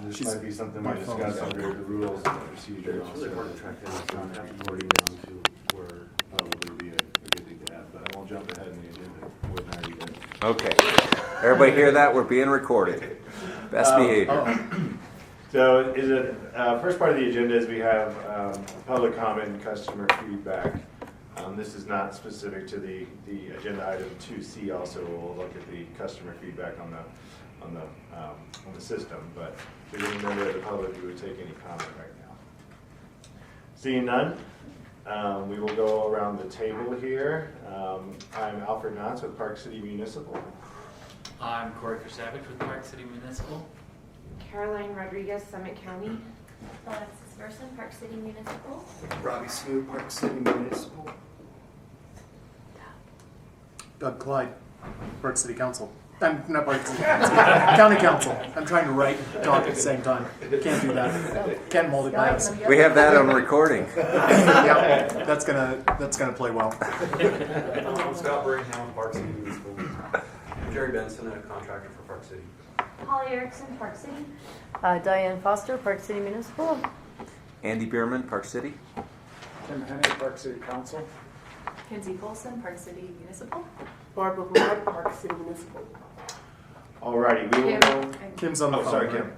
This might be something we discuss under the rules and procedure. It's really hard to track down. It's not reporting down to where probably be a good thing to have, but I won't jump ahead in the agenda more than I already did. Okay. Everybody hear that? We're being recorded. Best behavior. So first part of the agenda is we have public comment and customer feedback. This is not specific to the agenda item 2C. Also, we'll look at the customer feedback on the system. But if there's any member of the public who would take any comment right now. Seeing none, we will go around the table here. I'm Alfred Knotts with Park City Municipal. I'm Corey Krasavich with Park City Municipal. Caroline Rodriguez, Summit County. Alexis Verson, Park City Municipal. Robbie Smoot, Park City Municipal. Doug Clyde, Park City Council. I'm not Park City Council. County Council. I'm trying to write and talk at the same time. Can't do that. Can't multitask. We have that on recording. Yeah, that's gonna play well. I'm Scott Birmingham, Park City Municipal. Jerry Benson, a contractor for Park City. Holly Erickson, Park City. Diane Foster, Park City Municipal. Andy Bierman, Park City. Tim Hennig, Park City Council. Kenzie Colson, Park City Municipal. Barbara Wood, Park City Municipal. Alrighty, we will go. Kim's on the phone. Sorry, Kim.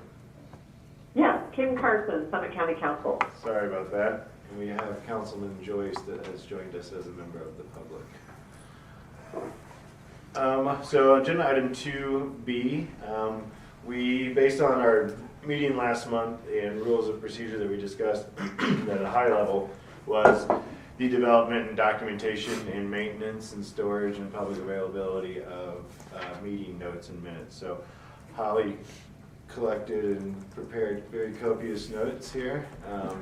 Yeah, Kim Carson, Summit County Council. Sorry about that. And we have Councilman Joyce that has joined us as a member of the public. So agenda item 2B, we, based on our meeting last month and rules of procedure that we discussed at a high level, was the development and documentation and maintenance and storage and public availability of meeting notes and minutes. So Holly collected and prepared very copious notes here.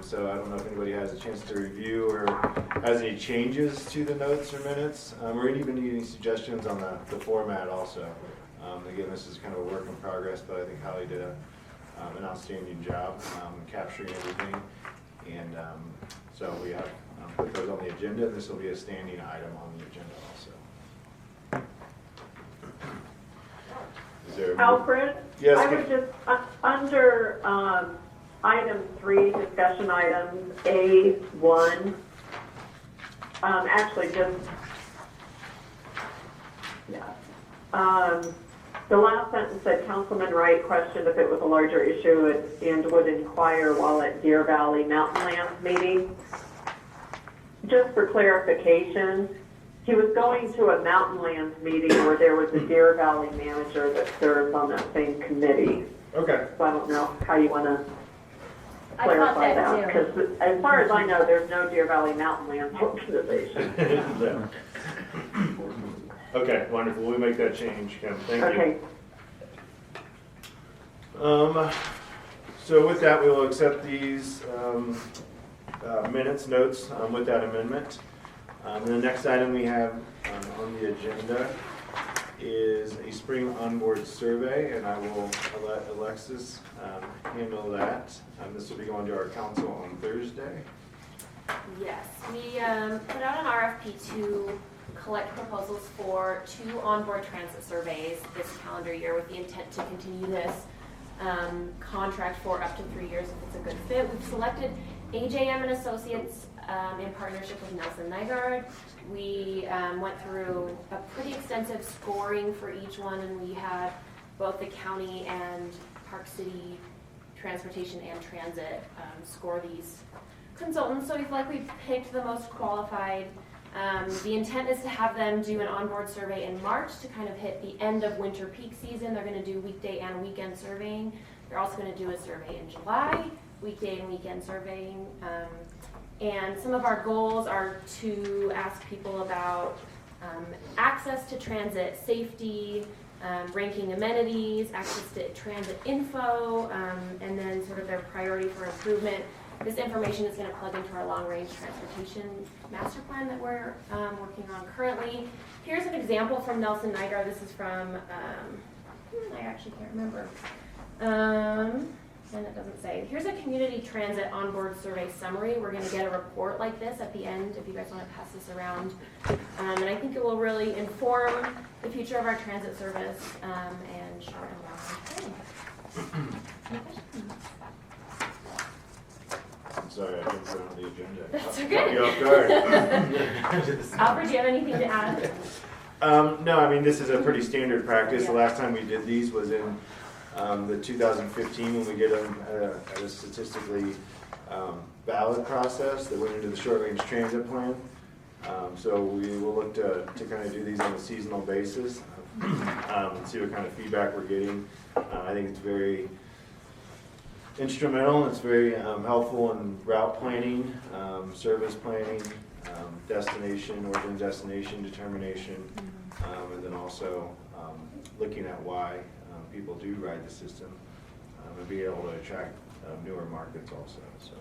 So I don't know if anybody has a chance to review or has any changes to the notes or minutes. Or even any suggestions on the format also. Again, this is kind of a work in progress, but I think Holly did an outstanding job capturing everything. And so we have put those on the agenda, and this will be a standing item on the agenda also. Is there Alfred? Yes, I Kim. would just, under item 3, discussion items, A1, actually just, yeah. The last sentence said Councilman Wright questioned if it was a larger issue and would inquire while at Deer Valley Mountain Lands meeting. Just for clarification, he was going to a Mountain Lands meeting where there was a Deer Valley manager that serves on that same committee. Okay. So I don't know how you want to I caught clarify that that, because as far as I know, there's no Deer Valley Mountain Lands organization. Yeah. Okay, wonderful. We'll make that change, Kim. Thank Okay. you. So with that, we will accept these minutes, notes with that amendment. And the next item we have on the agenda is a spring onboard survey, and I will let Alexis handle that. This will be going to our council on Thursday. Yes, we put out an RFP to collect proposals for 2 onboard transit surveys this calendar year with the intent to continue this contract for up to 3 years if it's a good fit. We've selected AJM and Associates in partnership with Nelson Nygaard. We went through a pretty extensive scoring for each one, and we had both the county and Park City Transportation and Transit score these consultants. So we feel like we picked the most qualified. The intent is to have them do an onboard survey in March to kind of hit the end of winter peak season. They're going to do weekday and weekend surveying. They're also going to do a survey in July, weekday and weekend surveying. And some of our goals are to ask people about access to transit, safety, ranking amenities, access to transit info, and then sort of their priority for improvement. This information is going to plug into our long-range transportation master plan that we're working on currently. Here's an example from Nelson Nygaard. This is from, I actually can't remember. And it doesn't say. Here's a community transit onboard survey summary. We're going to get a report like this at the end if you guys want to pass this around. And I think it will really inform the future of our transit service and short and long term. Any questions? the agenda. That's Caught okay. you off guard. Alfred, do you have anything to add? No, I mean, this is a pretty standard practice. The last time we did these was in the 2015 when we did them at a statistically valid process that went into the short-range transit plan. So we will look to kind of do these on a seasonal basis and see what kind of feedback we're getting. I think it's very instrumental. It's very helpful in route planning, service planning, origin destination determination, and then also looking at why people do ride the system and be able to attract newer markets also. So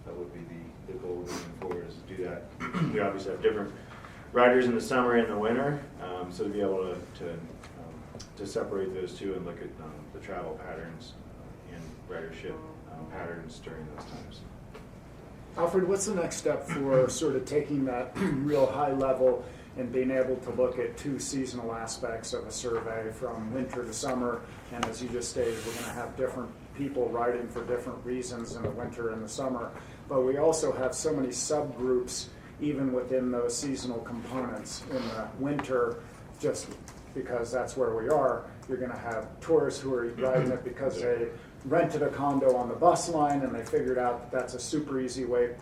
that would be the goal moving forward, is to do that. We obviously have different riders in the summer and the winter, so to be able to separate those two and look at the travel patterns and ridership patterns during those times. Alfred, what's the next step for sort of taking that real high level and being able to look at two seasonal aspects of a survey from winter to summer? And as you just stated, we're going to have different people riding for different reasons in the winter and the summer. But we also have so many subgroups even within those seasonal components. In the winter, just because that's where we are, you're going to have tourists who are riding it because they rented a condo on the bus line and they figured out that that's a super easy way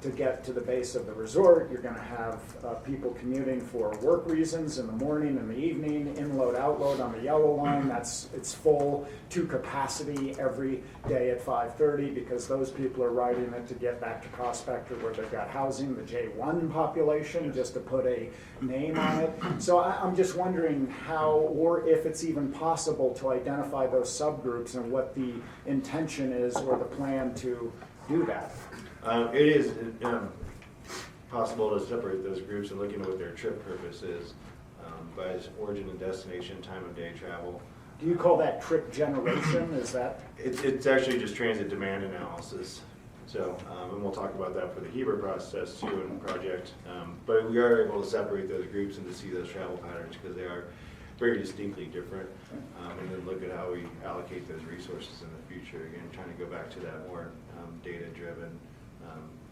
to get to the base of the resort. You're going to have people commuting for work reasons in the morning and the evening, inload, outload on the yellow line. It's full to capacity every day at 5:30 because those people are riding it to get back to Prospector where they've got housing, the J1 population, just to put a name on it. So I'm just wondering how, or if it's even possible to identify those subgroups and what the intention is or the plan to do that. It is possible to separate those groups and looking at what their trip purpose is by origin and destination, time of day travel. Do you call that trip generation? Is that? It's actually just transit demand analysis. So, and we'll talk about that for the Heber process too and project. But we are able to separate those groups and to see those travel patterns because they are very distinctly different. And then look at how we allocate those resources in the future. Again, trying to go back to that more data-driven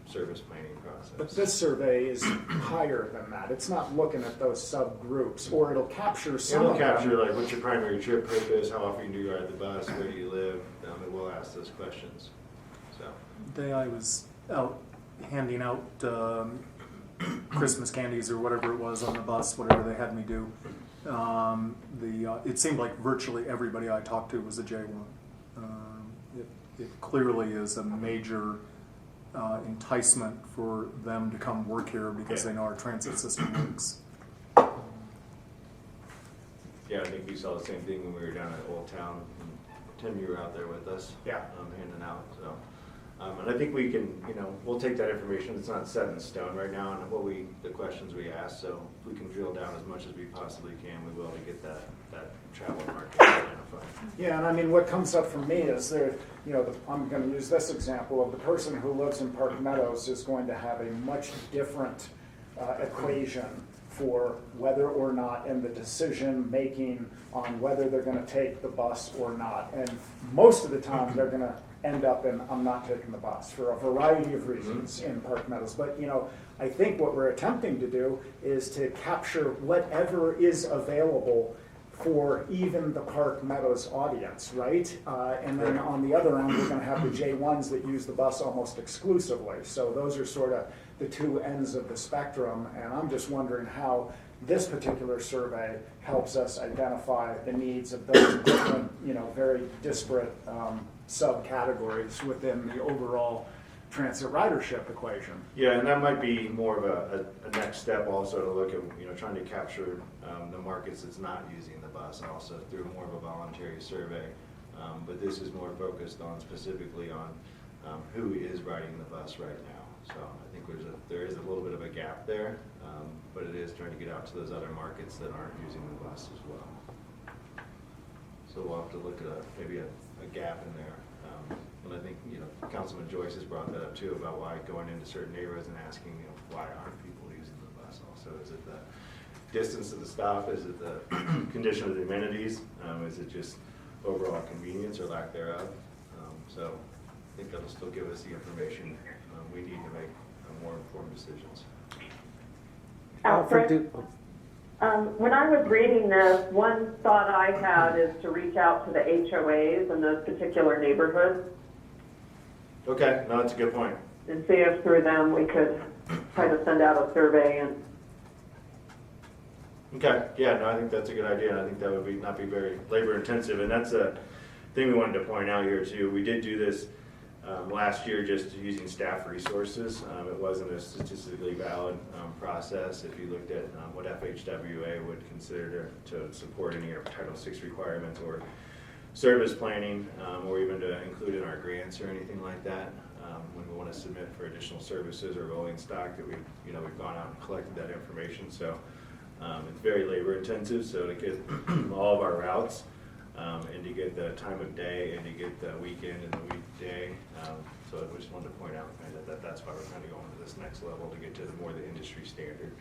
service planning process. But this survey is higher than that. It's not looking at those subgroups, or it'll capture some It'll of them. capture like what's your primary trip purpose, how often do you ride the bus, where do you live, and we'll ask those questions. So. The day I was out handing out Christmas candies or whatever it was on the bus, whatever they had me do, it seemed like virtually everybody I talked to was a J1. It clearly is a major enticement for them to come work here because they know our transit system works. Yeah, I think we saw the same thing when we were down at Old Town. Tim, you were out there with us. Yeah. Handing out. So, and I think we can, we'll take that information. It's not set in stone right now, and the questions we ask. So, if we can drill down as much as we possibly can, we will to get that travel market identified. Yeah, and I mean, what comes up for me is I'm going to use this example of the person who lives in Park Meadows is going to have a much different equation for whether or not, and the decision making on whether they're going to take the bus or not. And most of the time, they're going to end up in, I'm not taking the bus for a variety of reasons in Park Meadows. But, I think what we're attempting to do is to capture whatever is available for even the Park Meadows audience, right? And then on the other end, we're going to have the J1s that use the bus almost exclusively. So those are sort of the two ends of the spectrum. And I'm just wondering how this particular survey helps us identify the needs of those different, very disparate subcategories within the overall transit ridership equation. Yeah, and that might be more of a next step also to look at, trying to capture the markets that's not using the bus also through more of a voluntary survey. But this is more focused on specifically on who is riding the bus right now. So I think there is a little bit of a gap there, but it is trying to get out to those other markets that aren't using the bus as well. So we'll have to look at maybe a gap in there. And I think, Councilman Joyce has brought that up too about why going into certain neighborhoods and asking, why aren't people using the bus also? Is it the distance of the stop? Is it the condition of the amenities? Is it just overall convenience or lack thereof? So I think that'll still give us the information we need to make more informed decisions. Alfred, when I was reading this, one thought I had is to reach out to the HOAs in those particular neighborhoods Okay, no, that's a good point. and see if through them we could try to send out a survey. And Okay, yeah, no, I think that's a good idea, and I think that would not be very labor intensive, and that's a thing we wanted to point out here too. We did do this last year just using staff resources. It wasn't a statistically valid process. If you looked at what FHWA would consider to support any of Title VI requirements or service planning, or even to include in our grants or anything like that. When we want to submit for additional services or rolling stock, that we've gone out and collected that information. So it's very labor intensive. So to get all of our routes and to get the time of day and to get the weekend and the weekday. So I just wanted to point out that's why we're kind of going to this next level to get to the industry standard.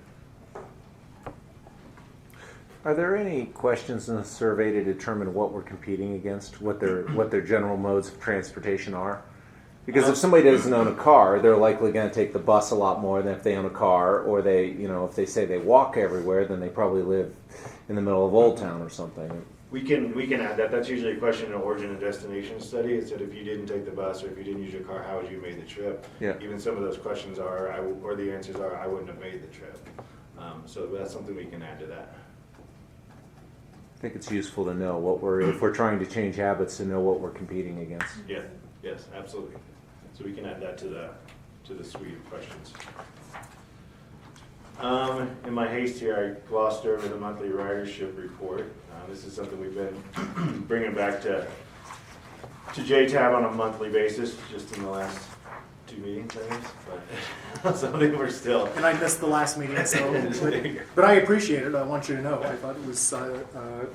Are there any questions in the survey to determine what we're competing against, what their general modes of transportation are? Because if somebody doesn't own a car, they're likely going to take the bus a lot more than if they own a car, or if they say they walk everywhere, then they probably live in the middle of Old Town or something. We can add that. That's usually a question in an origin and destination study. It said if you didn't take the bus or if you didn't use your car, how would you have made the trip? Yeah. Even some of those questions are, or the answers are, I wouldn't have made the trip. So that's something we can add to that. I think it's useful to know if we're trying to change habits, to know what we're competing against. Yeah. Yes, absolutely. So we can add that to the suite of questions. In my haste here, I glossed over the monthly ridership report. This is something we've been bringing back to JTAB on a monthly basis, just in the last 2 meetings, I guess. But something we're still. And I missed the last meeting, but I appreciate it. I want you to know. I thought it was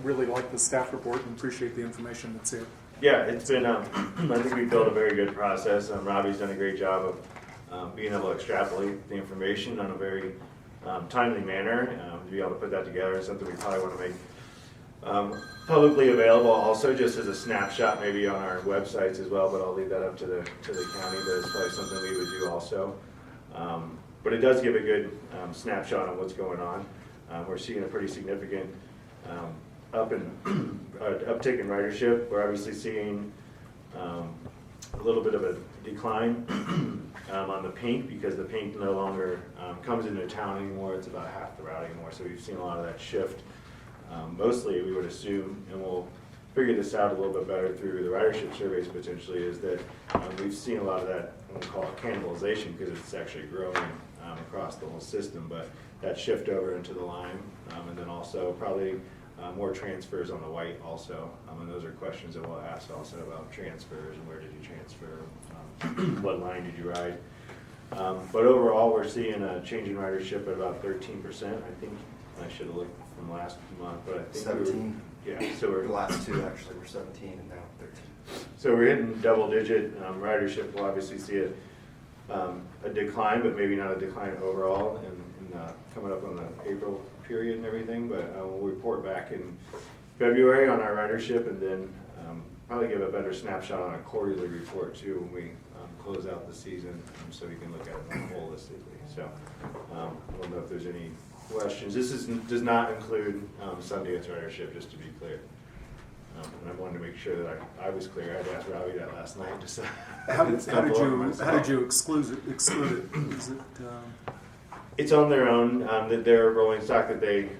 really like the staff report and appreciate the information that's here. Yeah, it's been, I think we built a very good process. Robbie's done a great job of being able to extrapolate the information on a very timely manner. To be able to put that together is something we probably want to make publicly available, also just as a snapshot maybe on our websites as well, but I'll leave that up to the county. But it's probably something we would do also. But it does give a good snapshot on what's going on. We're seeing a pretty significant uptick in ridership. We're obviously seeing a little bit of a decline on the pink, because the pink no longer comes into town anymore. It's about half the route anymore. So we've seen a lot of that shift. Mostly, we would assume, and we'll figure this out a little bit better through the ridership surveys potentially, is that we've seen a lot of that, what we call it cannibalization, because it's actually growing across the whole system, but that shift over into the lime, and then also probably more transfers on the white also, and those are questions that we'll ask also about transfers and where did you transfer, what line did you ride. But overall, we're seeing a change in ridership at about 13%. I think I should have looked from last month, but I think 17. So we're The last two actually were 17 and now 13. So we're hitting double-digit ridership. We'll obviously see a decline, but maybe not a decline overall, and coming up on the April period and everything. But we'll report back in February on our ridership, and then probably give a better snapshot on a quarterly report too when we close out the season, so we can look at it more holistically. So I don't know if there's any questions. This does not include Sundance ridership, just to be clear. And I wanted to make sure that I was clear. I had asked Robbie that last night. Just How did you exclude it? Is it? It's on their own. That their rolling stock that they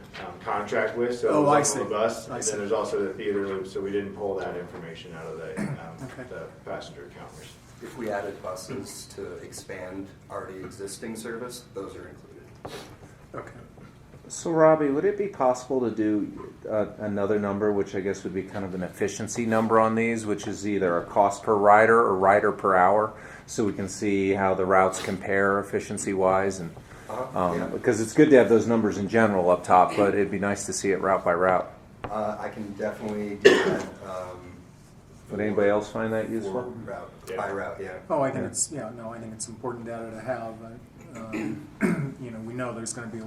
contract with. So I it's see. on the bus, I and see. then there's also the theater loop. So we didn't pull that information out of the Okay. the passenger counters. If we added buses to expand already existing service, those are included. Okay. So, Robbie, would it be possible to do another number, which I guess would be kind of an efficiency number on these, which is either a cost per rider or rider per hour, so we can see how the routes compare efficiency-wise? And Yeah. because it's good to have those numbers in general up top, but it'd be nice to see it route by route. I can definitely do that. Would anybody else find that For useful? route, Yeah. by route, yeah. Oh, I think I think it's important data to have. We know there's going to be a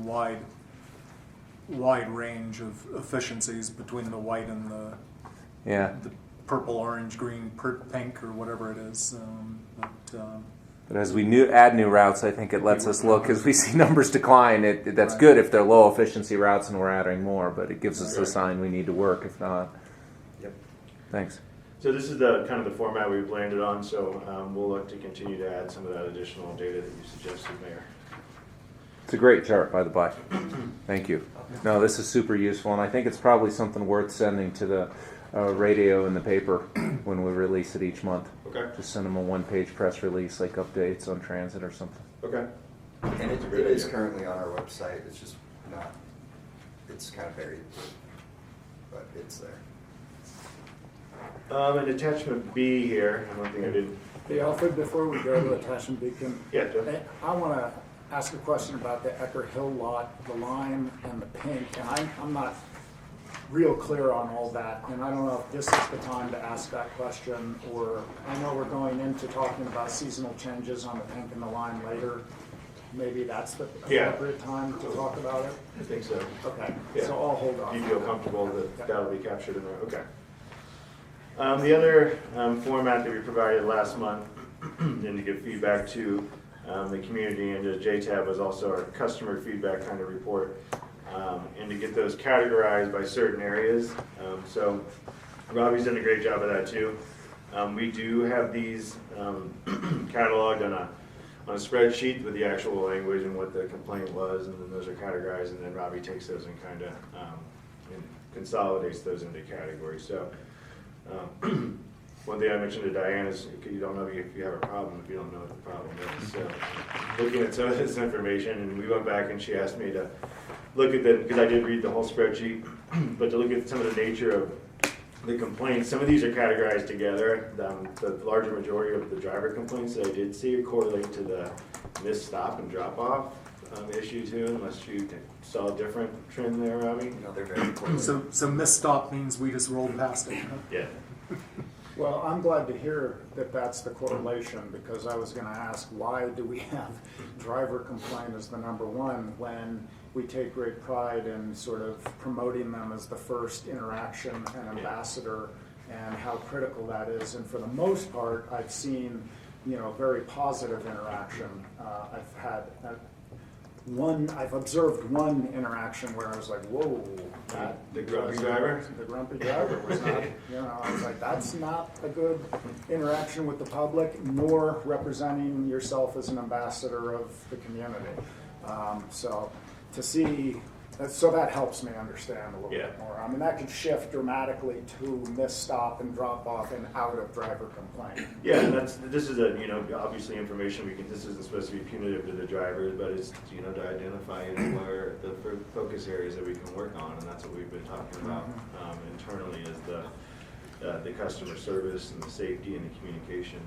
wide range of efficiencies between the white and the purple, orange, green, pink, or whatever it is. But as we add new routes, I think it lets us look, as we see numbers decline, that's good if they're low efficiency routes and we're adding more, but it gives us a sign we need to work if not. Yep. Thanks. So this is the kind of the format we've landed on, so we'll look to continue to add some of that additional data that you suggested, Mayor. It's a great chart, by the by. Thank you. No, this is super useful, and I think it's probably something worth sending to the radio and the paper when we release it each month. Okay. Just send them a one-page press release, like updates on transit or something. Okay. And it is currently on our website. It's just not, it's kind of buried, but it's there. And attachment B here, I don't think I did. Hey, Alfred, before we go to attachment B, Yeah, Jeff. I want to ask a question about the Ecker Hill lot, the lime and the pink, and I'm not real clear on all that, and I don't know if this is the time to ask that question, or I know we're going into talking about seasonal changes on the pink and the lime later. Maybe that's the appropriate time to talk about it? I think so. Okay, Yeah. so I'll hold on. Do you feel comfortable that that'll be captured in there? Okay. The other format that we provided last month and to give feedback to the community and to JTAB was also our customer feedback kind of report, and to get those categorized by certain areas. So Robbie's done a great job of that too. We do have these cataloged on a spreadsheet with the actual language and what the complaint was, and then those are categorized, and then Robbie takes those and kind of consolidates those into categories. So one thing I mentioned to Diane is you don't know if you have a problem if you don't know what the problem is. So looking at some of this information, and we went back and she asked me to look at the, because I did read the whole spreadsheet, but to look at some of the nature of the complaints. Some of these are categorized together. The larger majority of the driver complaints that I did see correlate to the missed stop and drop off issue too, unless you saw a different trend there, Robbie. No, they're very important. So misstop means we just rolled past it. Huh? Yeah. Well, I'm glad to hear that that's the correlation, because I was going to ask, why do we have driver complaint as the number one when we take great pride in sort of promoting them as the first interaction and ambassador, and how critical that is. And for the most part, I've seen, very positive interaction. I've observed one interaction where I was like, whoa, The grumpy driver? The grumpy driver was not, I was like, that's not a good interaction with the public, nor representing yourself as an ambassador of the community. So to see, so that helps me understand a little bit more. I mean, that could shift dramatically to missed stop and drop off and out of driver complaint. Yeah, and this is obviously information this isn't supposed to be punitive to the drivers, but it's, to identify where the focus areas that we can work on, and that's what we've been talking about internally is the customer service and the safety and the communication,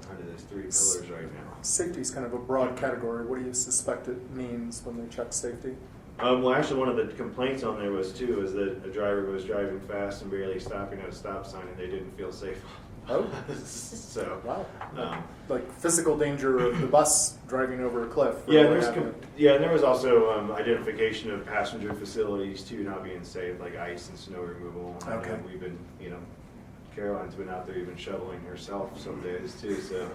kind of those three pillars right now. Safety is kind of a broad category. What do you suspect it means when they check safety? Well, actually, one of the complaints on there is that a driver was driving fast and barely stopping at a stop sign, and they didn't feel safe. Oh, so wow! Like physical danger of the bus driving over a cliff. Yeah, and there was also identification of passenger facilities too not being safe, like ice and snow removal. Okay. And we've been, Caroline's been out there even shoveling herself some days too. So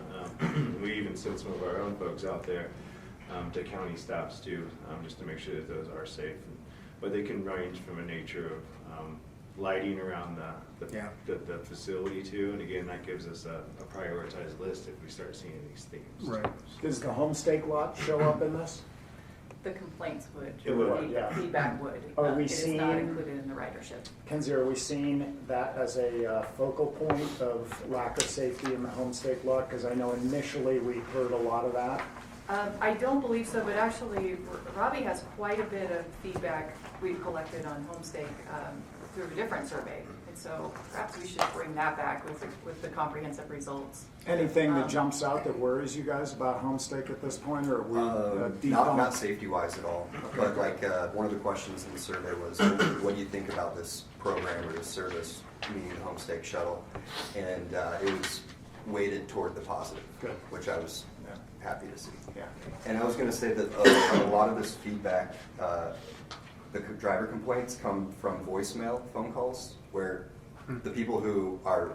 we even sent some of our own folks out there to county stops too, just to make sure that those are safe. But they can range from a nature of lighting around the facility too, and again, that gives us a prioritized list if we start seeing these themes. Right. Does the homestake lot show up in this? The complaints would. It would. Yeah. Feedback would. Are we It is not included in the ridership. Kenzie, are we seeing that as a focal point of lack of safety in the homestake lot? Because I know initially we heard a lot of that. I don't believe so, but actually Robbie has quite a bit of feedback we've collected on homestake through a different survey. And so perhaps we should bring that back with the comprehensive results. Anything that jumps out that worries you guys about homestake at this point, or are we not safety-wise at all, but like one of the questions in the survey was, what do you think about this program or this service, meaning the homestake shuttle? And it was weighted toward the positive, which I was happy to see. Yeah. And I was going to say that a lot of this feedback, the driver complaints come from voicemail phone calls where the people who are,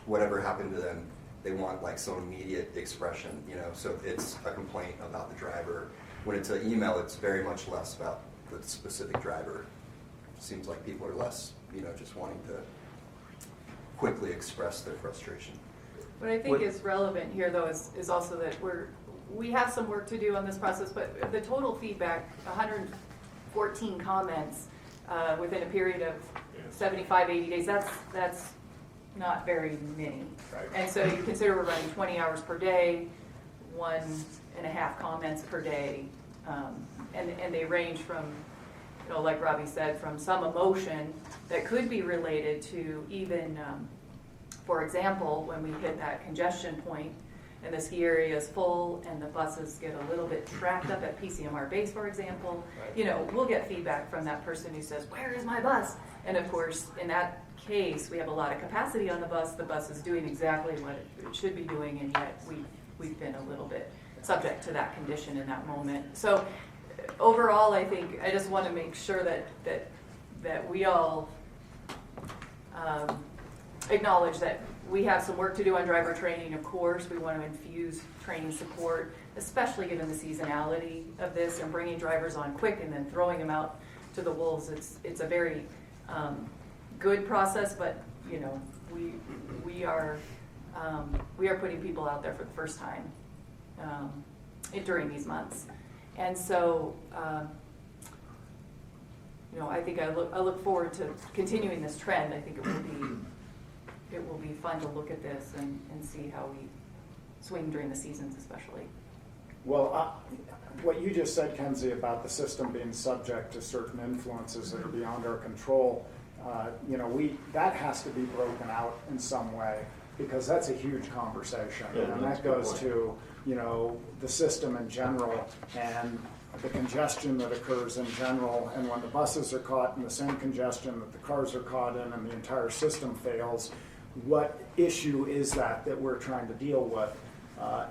whatever happened to them they want like some immediate expression, you know, so it's a complaint about the driver. When it's an email, it's very much less about the specific driver. Seems like people are less, you know, just wanting to quickly express their frustration. What I think is relevant here, though, is also that we have some work to do on this process, but the total feedback, 114 comments within a period of 75, 80 days, that's not very many. Right. And so you consider we're running 20 hours per day, 1.5 comments per day, and they range from, you know, like Robbie said, from some emotion that could be related to even, for example, when we hit that congestion point and the ski area is full and the buses get a little bit trapped up at PCMR base, for example, you know, we'll get feedback from that person who says, "Where is my bus?" And of course, in that case, we have a lot of capacity on the bus. The bus is doing exactly what it should be doing, and yet we've been a little bit subject to that condition in that moment. So overall, I think I just want to make sure that we all acknowledge that we have some work to do on driver training. Of course, we want to infuse training support, especially given the seasonality of this and bringing drivers on quick and then throwing them out to the wolves. It's a very good process, but you know, we are putting people out there for the first time during these months, and so you know, I think I look forward to continuing this trend. I think it will be fun to look at this and see how we swing during the seasons, especially. Well, what you just said, Kenzie, about the system being subject to certain influences that are beyond our control, you know, that has to be broken out in some way, because that's a huge conversation, and that goes to, you know, the system in general and the congestion that occurs in general, and when the buses are caught in the same congestion that the cars are caught in and the entire system fails, what issue is that we're trying to deal with?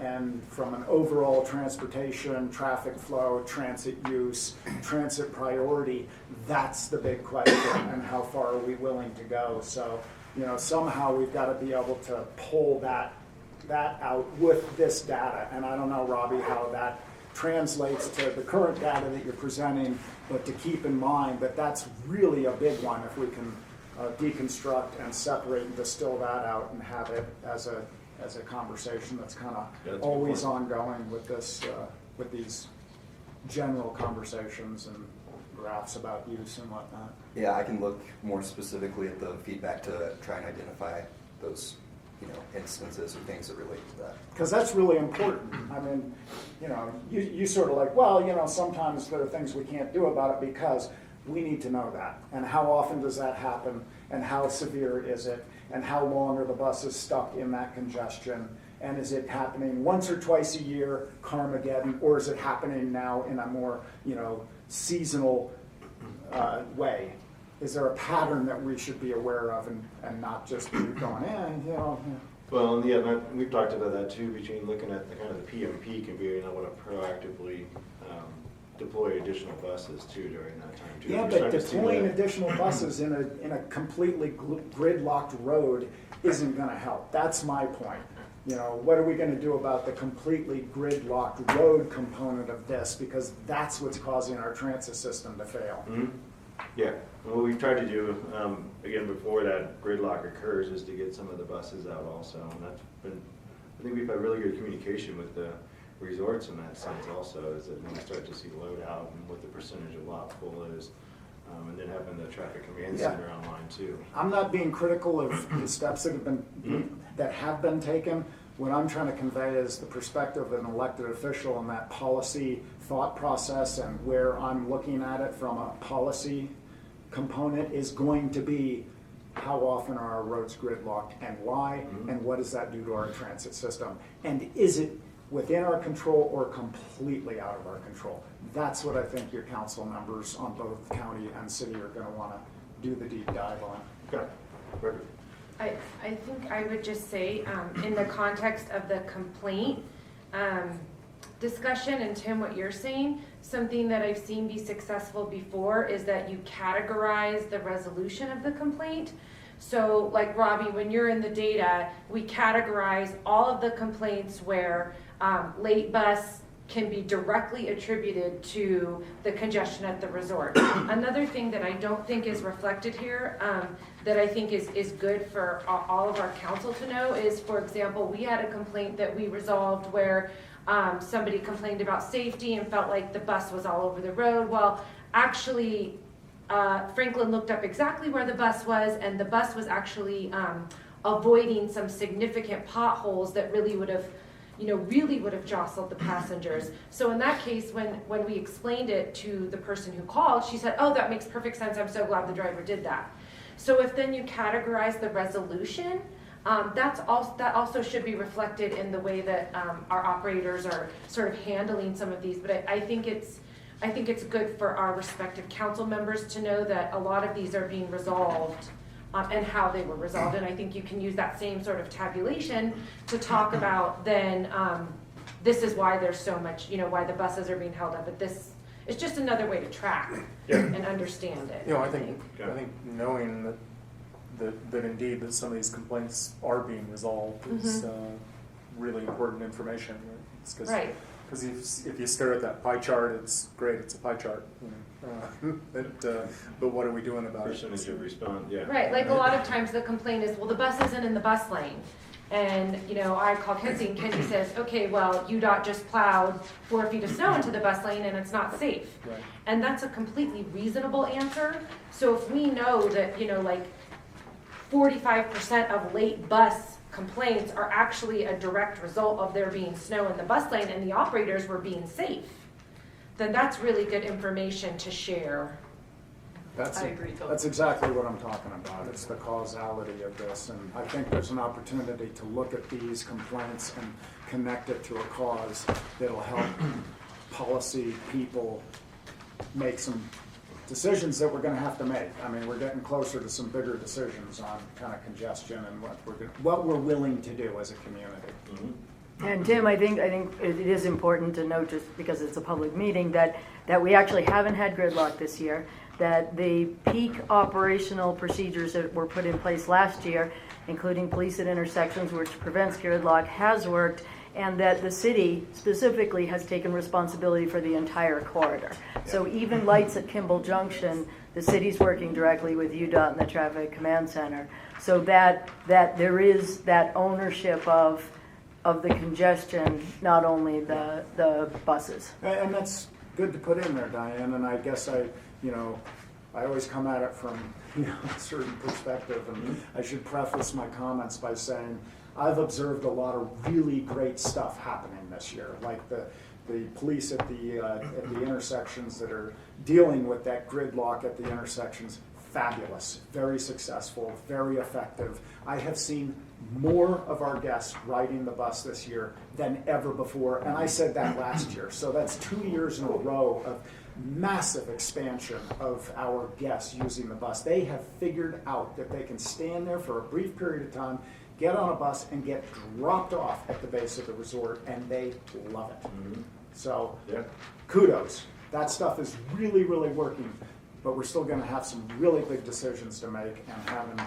And from an overall transportation, traffic flow, transit use, transit priority, that's the big question, and how far are we willing to go? So, you know, somehow we've got to be able to pull that out with this data, and I don't know, Robbie, how that translates to the current data that you're presenting, but to keep in mind that that's really a big one if we can deconstruct and separate and distill that out and have it as a conversation that's kind of always ongoing with this with these general conversations and graphs about use and whatnot. Yeah, I can look more specifically at the feedback to try and identify those, you know, instances or things that relate to that. Because that's really important. I mean, you know, you sort of like, well, you know, sometimes there are things we can't do about it because we need to know that. And how often does that happen? And how severe is it? And how long are the buses stuck in that congestion? And is it happening once or twice a year, Carmageddon, or is it happening now in a more, you know, seasonal way? Is there a pattern that we should be aware of and not just be going in, you know? Well, and yeah, we've talked about that too, between looking at the kind of the PM peak and being able to proactively deploy additional buses too during that time too. Yeah, but deploying additional buses in a completely gridlocked road isn't going to help. That's my point. You know, what are we going to do about the completely gridlocked road component of this? Because that's what's causing our transit system to fail. Mm-hmm. Yeah, well, what we've tried to do, again, before that gridlock occurs, is to get some of the buses out also. And that's been, I think we've had really good communication with the resorts in that sense also, is that when we start to see load out and what the percentage of lot full is, and then having the traffic command center online too. I'm not being critical of the steps that have been taken. What I'm trying to convey is the perspective of an elected official and that policy thought process, and where I'm looking at it from a policy component is going to be how often are our roads gridlocked and why, and what does that do to our transit system? And is it within our control or completely out of our control? That's what I think your council members on both county and city are going to want to do the deep dive on. Okay, perfect. I think I would just say, in the context of the complaint discussion, and Tim, what you're saying, something that I've seen be successful before is that you categorize the resolution of the complaint. So like Robbie, when you're in the data, we categorize all of the complaints where late bus can be directly attributed to the congestion at the resort. Another thing that I don't think is reflected here, that I think is good for all of our council to know is, for example, we had a complaint that we resolved where somebody complained about safety and felt like the bus was all over the road. Well, actually, Franklin looked up exactly where the bus was, and the bus was actually avoiding some significant potholes that really would have jostled the passengers. So in that case, when we explained it to the person who called, she said, "Oh, that makes perfect sense. I'm so glad the driver did that." So if then you categorize the resolution, that also should be reflected in the way that our operators are sort of handling some of these. But I think it's good for our respective council members to know that a lot of these are being resolved and how they were resolved. And I think you can use that same sort of tabulation to talk about then this is why there's so much, why the buses are being held up. But this is just another way to track and understand it. I think knowing that indeed that some of these complaints are being resolved is really important information. Right. Because if you stare at that pie chart, it's great. It's a pie chart. But what are we doing about it? Percentage of respond, yeah. Right, like a lot of times the complaint is, well, the bus isn't in the bus lane. And, I call Kenzie and Kenzie says, okay, well, UDOT just plowed 4 feet of snow into the bus lane and it's not safe. Right. And that's a completely reasonable answer. So if we know that, 45% of late bus complaints are actually a direct result of there being snow in the bus lane and the operators were being safe, then that's really good information to share. I agree totally. That's exactly what I'm talking about. It's the causality of this. And I think there's an opportunity to look at these complaints and connect it to a cause that'll help policy people make some decisions that we're going to have to make. I mean, we're getting closer to some bigger decisions on kind of congestion and what we're willing to do as a community. Mm-hmm. And Tim, I think it is important to note, just because it's a public meeting, that we actually haven't had gridlock this year, that the peak operational procedures that were put in place last year, including police at intersections, which prevents gridlock, has worked, and that the city specifically has taken responsibility for the entire corridor. So even lights at Kimball Junction, the city's working directly with UDOT and the Traffic Command Center, so that there is that ownership of the congestion, not only the buses. And that's good to put in there, Diane, and I guess I always come at it from a certain perspective, and I should preface my comments by saying I've observed a lot of really great stuff happening this year, like the police at the intersections that are dealing with that gridlock at the intersections. Fabulous, very successful, very effective. I have seen more of our guests riding the bus this year than ever before, and I said that last year. So that's 2 years in a row of massive expansion of our guests using the bus. They have figured out that they can stand there for a brief period of time, get on a bus, and get dropped off at the base of the resort, and they love it. Mm-hmm. So kudos. That stuff is really, really working, but we're still going to have some really big decisions to make, and having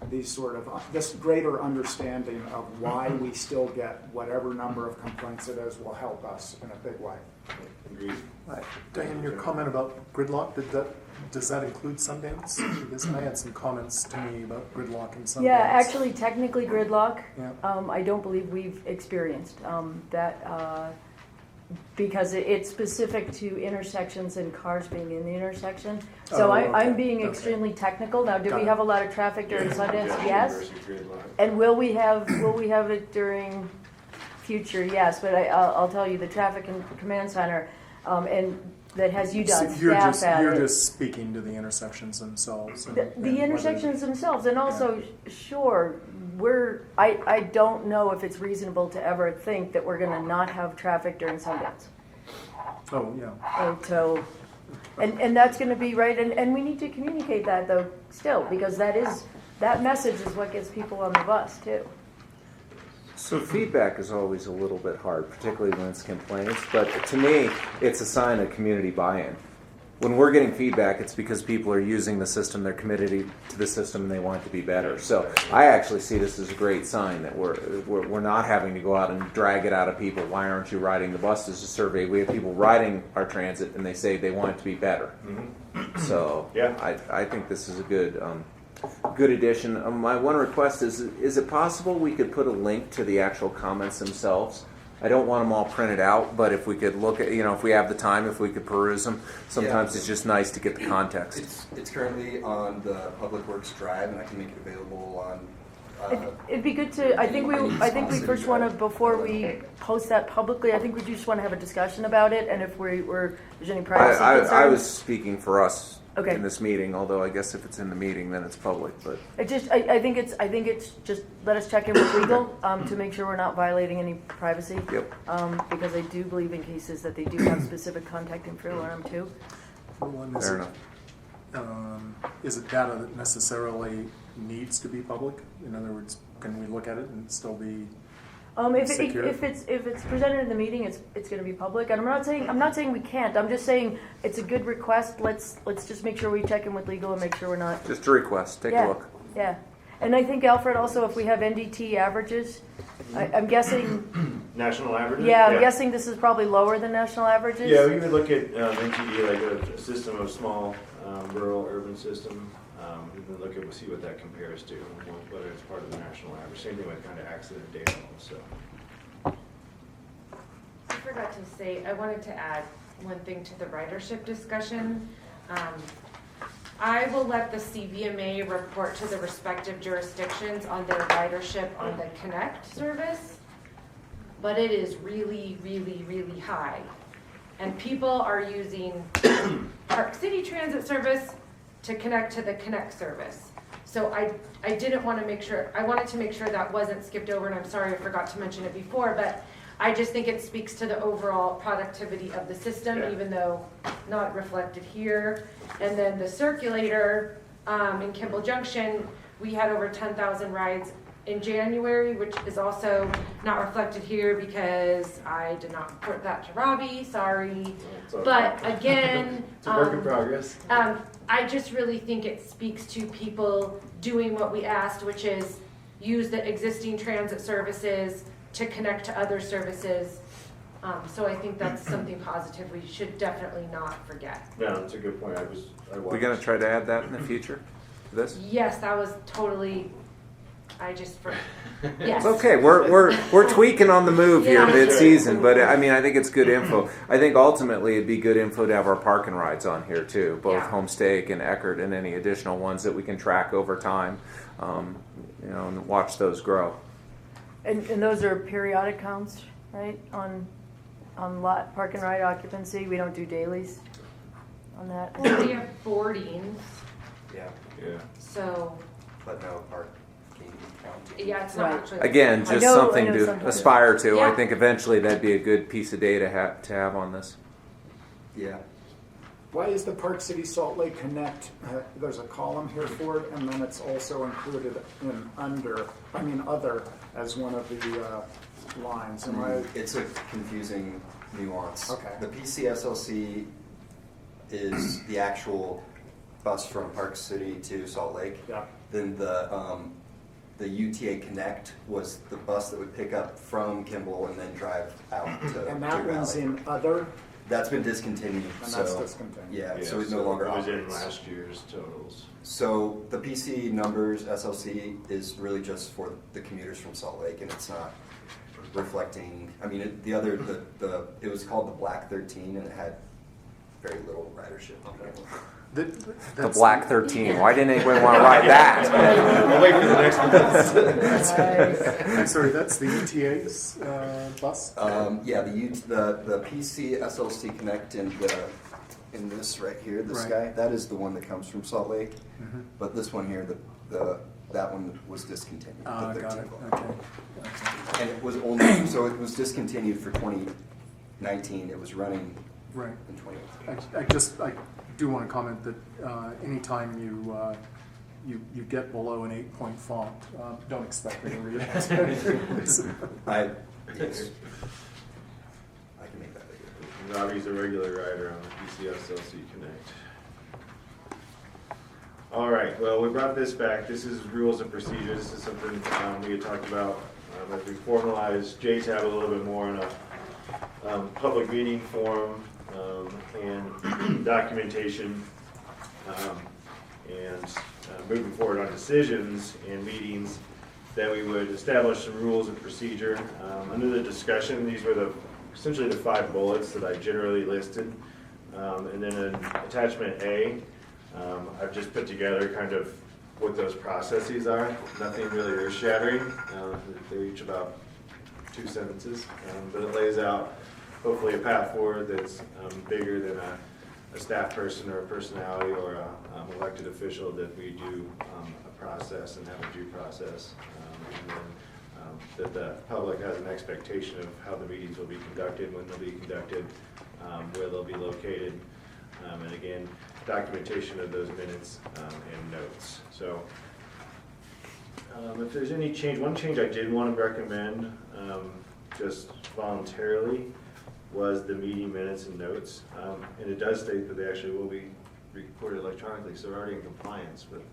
this greater understanding of why we still get whatever number of complaints it is will help us in a big way. Agreed. Diane, your comment about gridlock, does that include Sundance? Because I had some comments to me about gridlock and Sundance. Yeah, actually, technically gridlock, Yeah. I don't believe we've experienced that, because it's specific to intersections and cars being in the intersection. So I'm being extremely technical. Now, do we have a lot of traffic during Sundance? Yes. And will we have it during future? Yes, but I'll tell you, the Traffic Command Center, and that has UDOT staff at it. You're just speaking to the intersections themselves. The intersections themselves, and also, sure, I don't know if it's reasonable to ever think that we're going to not have traffic during Sundance. Oh, yeah. So, and that's going to be right, and we need to communicate that, though, still, because that message is what gets people on the bus, too. So feedback is always a little bit hard, particularly when it's complaints, but to me, it's a sign of community buy-in. when we're getting feedback, it's because people are using the system, they're committed to the system, and they want it to be better. So I actually see this as a great sign that we're not having to go out and drag it out of people. Why aren't you riding the bus as a survey? We have people riding our transit, and they say they want it to be better. So Yeah. I think this is a good addition. My one request is it possible we could put a link to the actual comments themselves? I don't want them all printed out, but if we could look at, if we have the time, if we could peruse them, sometimes it's just nice to get the context. It's currently on the Public Works Drive, and I can make it available on. It'd be good to, I think we first want to, before we post that publicly, I think we just want to have a discussion about it, and if there's any privacy concerns. I was speaking for us Okay. in this meeting, although I guess if it's in the meeting, then it's public. But I think it's just let us check in with legal to make sure we're not violating any privacy. Yep. Because I do believe in cases that they do have specific contact info on them too. fair enough. Is it data that necessarily needs to be public? In other words, can we look at it and still be secure? If it's presented in the meeting, it's going to be public. And I'm not saying we can't. I'm just saying it's a good request. Let's just make sure we check in with legal and make sure we're not. Just a request. Take a look. Yeah. And I think, Alfred, also if we have NDT averages, I'm guessing. National averages? Yeah, I'm guessing this is probably lower than national averages. Yeah, we would look at NTD, like a system of small rural urban system. We can look at see what that compares to, whether it's part of the national average. Same thing with kind of accident data also. I forgot to say, I wanted to add one thing to the ridership discussion. I will let the CVMA report to the respective jurisdictions on their ridership on the Connect service, but it is really, really, really high. And people are using Park City Transit service to connect to the Connect service. So I wanted to make sure that wasn't skipped over, and I'm sorry I forgot to mention it before, but I just think it speaks to the overall productivity of the system, even though not reflected here. And then the circulator in Kimball Junction, we had over 10,000 rides in January, which is also not reflected here because I did not report that to Robbie, sorry. But again, it's a work in progress. I just really think it speaks to people doing what we asked, which is use the existing transit services to connect to other services. So I think that's something positive we should definitely not forget. No, that's a good point. We're going to try to add that in the future to this? Yes, that was totally, yes. It's okay. We're tweaking on the move here Yeah. mid-season, but I mean, I think it's good info. I think ultimately it'd be good info to have our park and rides on here too, both Yeah. Homestake and Eckerd, and any additional ones that we can track over time, and watch those grow. And those are periodic counts, right? On lot park and ride occupancy, we don't do dailies on that. Well, we have boardings, Yeah, so, but no parking count. yeah, it's not Right. actually. Again, I just know something to sometimes. aspire to. I Yeah. think eventually that'd be a good piece of data to have on this. Yeah. Why is the Park City Salt Lake Connect, there's a column here for it, and then it's also included in other, as one of the lines. Am I? It's a confusing nuance. Okay. The PCSLC is the actual bus from Park City to Salt Lake. Yeah. Then the UTA Connect was the bus that would pick up from Kimball and then drive out to And that Deer one's Valley. in other, That's been discontinued. and so that's discontinued. yeah, so it no longer It was in operates. last year's totals. So the PC numbers SLC is really just for the commuters from Salt Lake, and it's not reflecting. I mean, it was called the Black 13, and it had very little ridership. The That's- Black 13. Why didn't anybody want to ride that? We'll wait for the next one. I'm sorry, that's the UTA's bus? Yeah, the PC SLC Connect in this right here, this Right. guy, that is the one that comes from Salt Lake. Mhm. But this one here, that one was discontinued. the 13 Got it, one. okay. And it was only, so it was discontinued for 2019. It was running Right. in 2018. I do want to comment that anytime you get below an 8-point font, don't expect me to read it. Yes, I can make that bigger. Robbie's a regular rider on the PCSLC Connect. All right, well, we brought this back. This is rules and procedure. This is something we had talked about as we formalized JTAB a little bit more in a public meeting form and documentation and moving forward on decisions and meetings that we would establish some rules and procedure. Under the discussion, these were essentially the 5 bullets that I generally listed. And then in attachment A, I've just put together kind of what those processes are. Nothing really earth-shattering. They're each about 2 sentences, but it lays out hopefully a path forward that's bigger than a staff person or a personality or an elected official, that we do a process and have a due process. And then that the public has an expectation of how the meetings will be conducted, when they'll be conducted, where they'll be located, and again, documentation of those minutes and notes. So if there's any change, one change I did want to recommend just voluntarily was the meeting minutes and notes. And it does state that they actually will be recorded electronically, so we're already in compliance with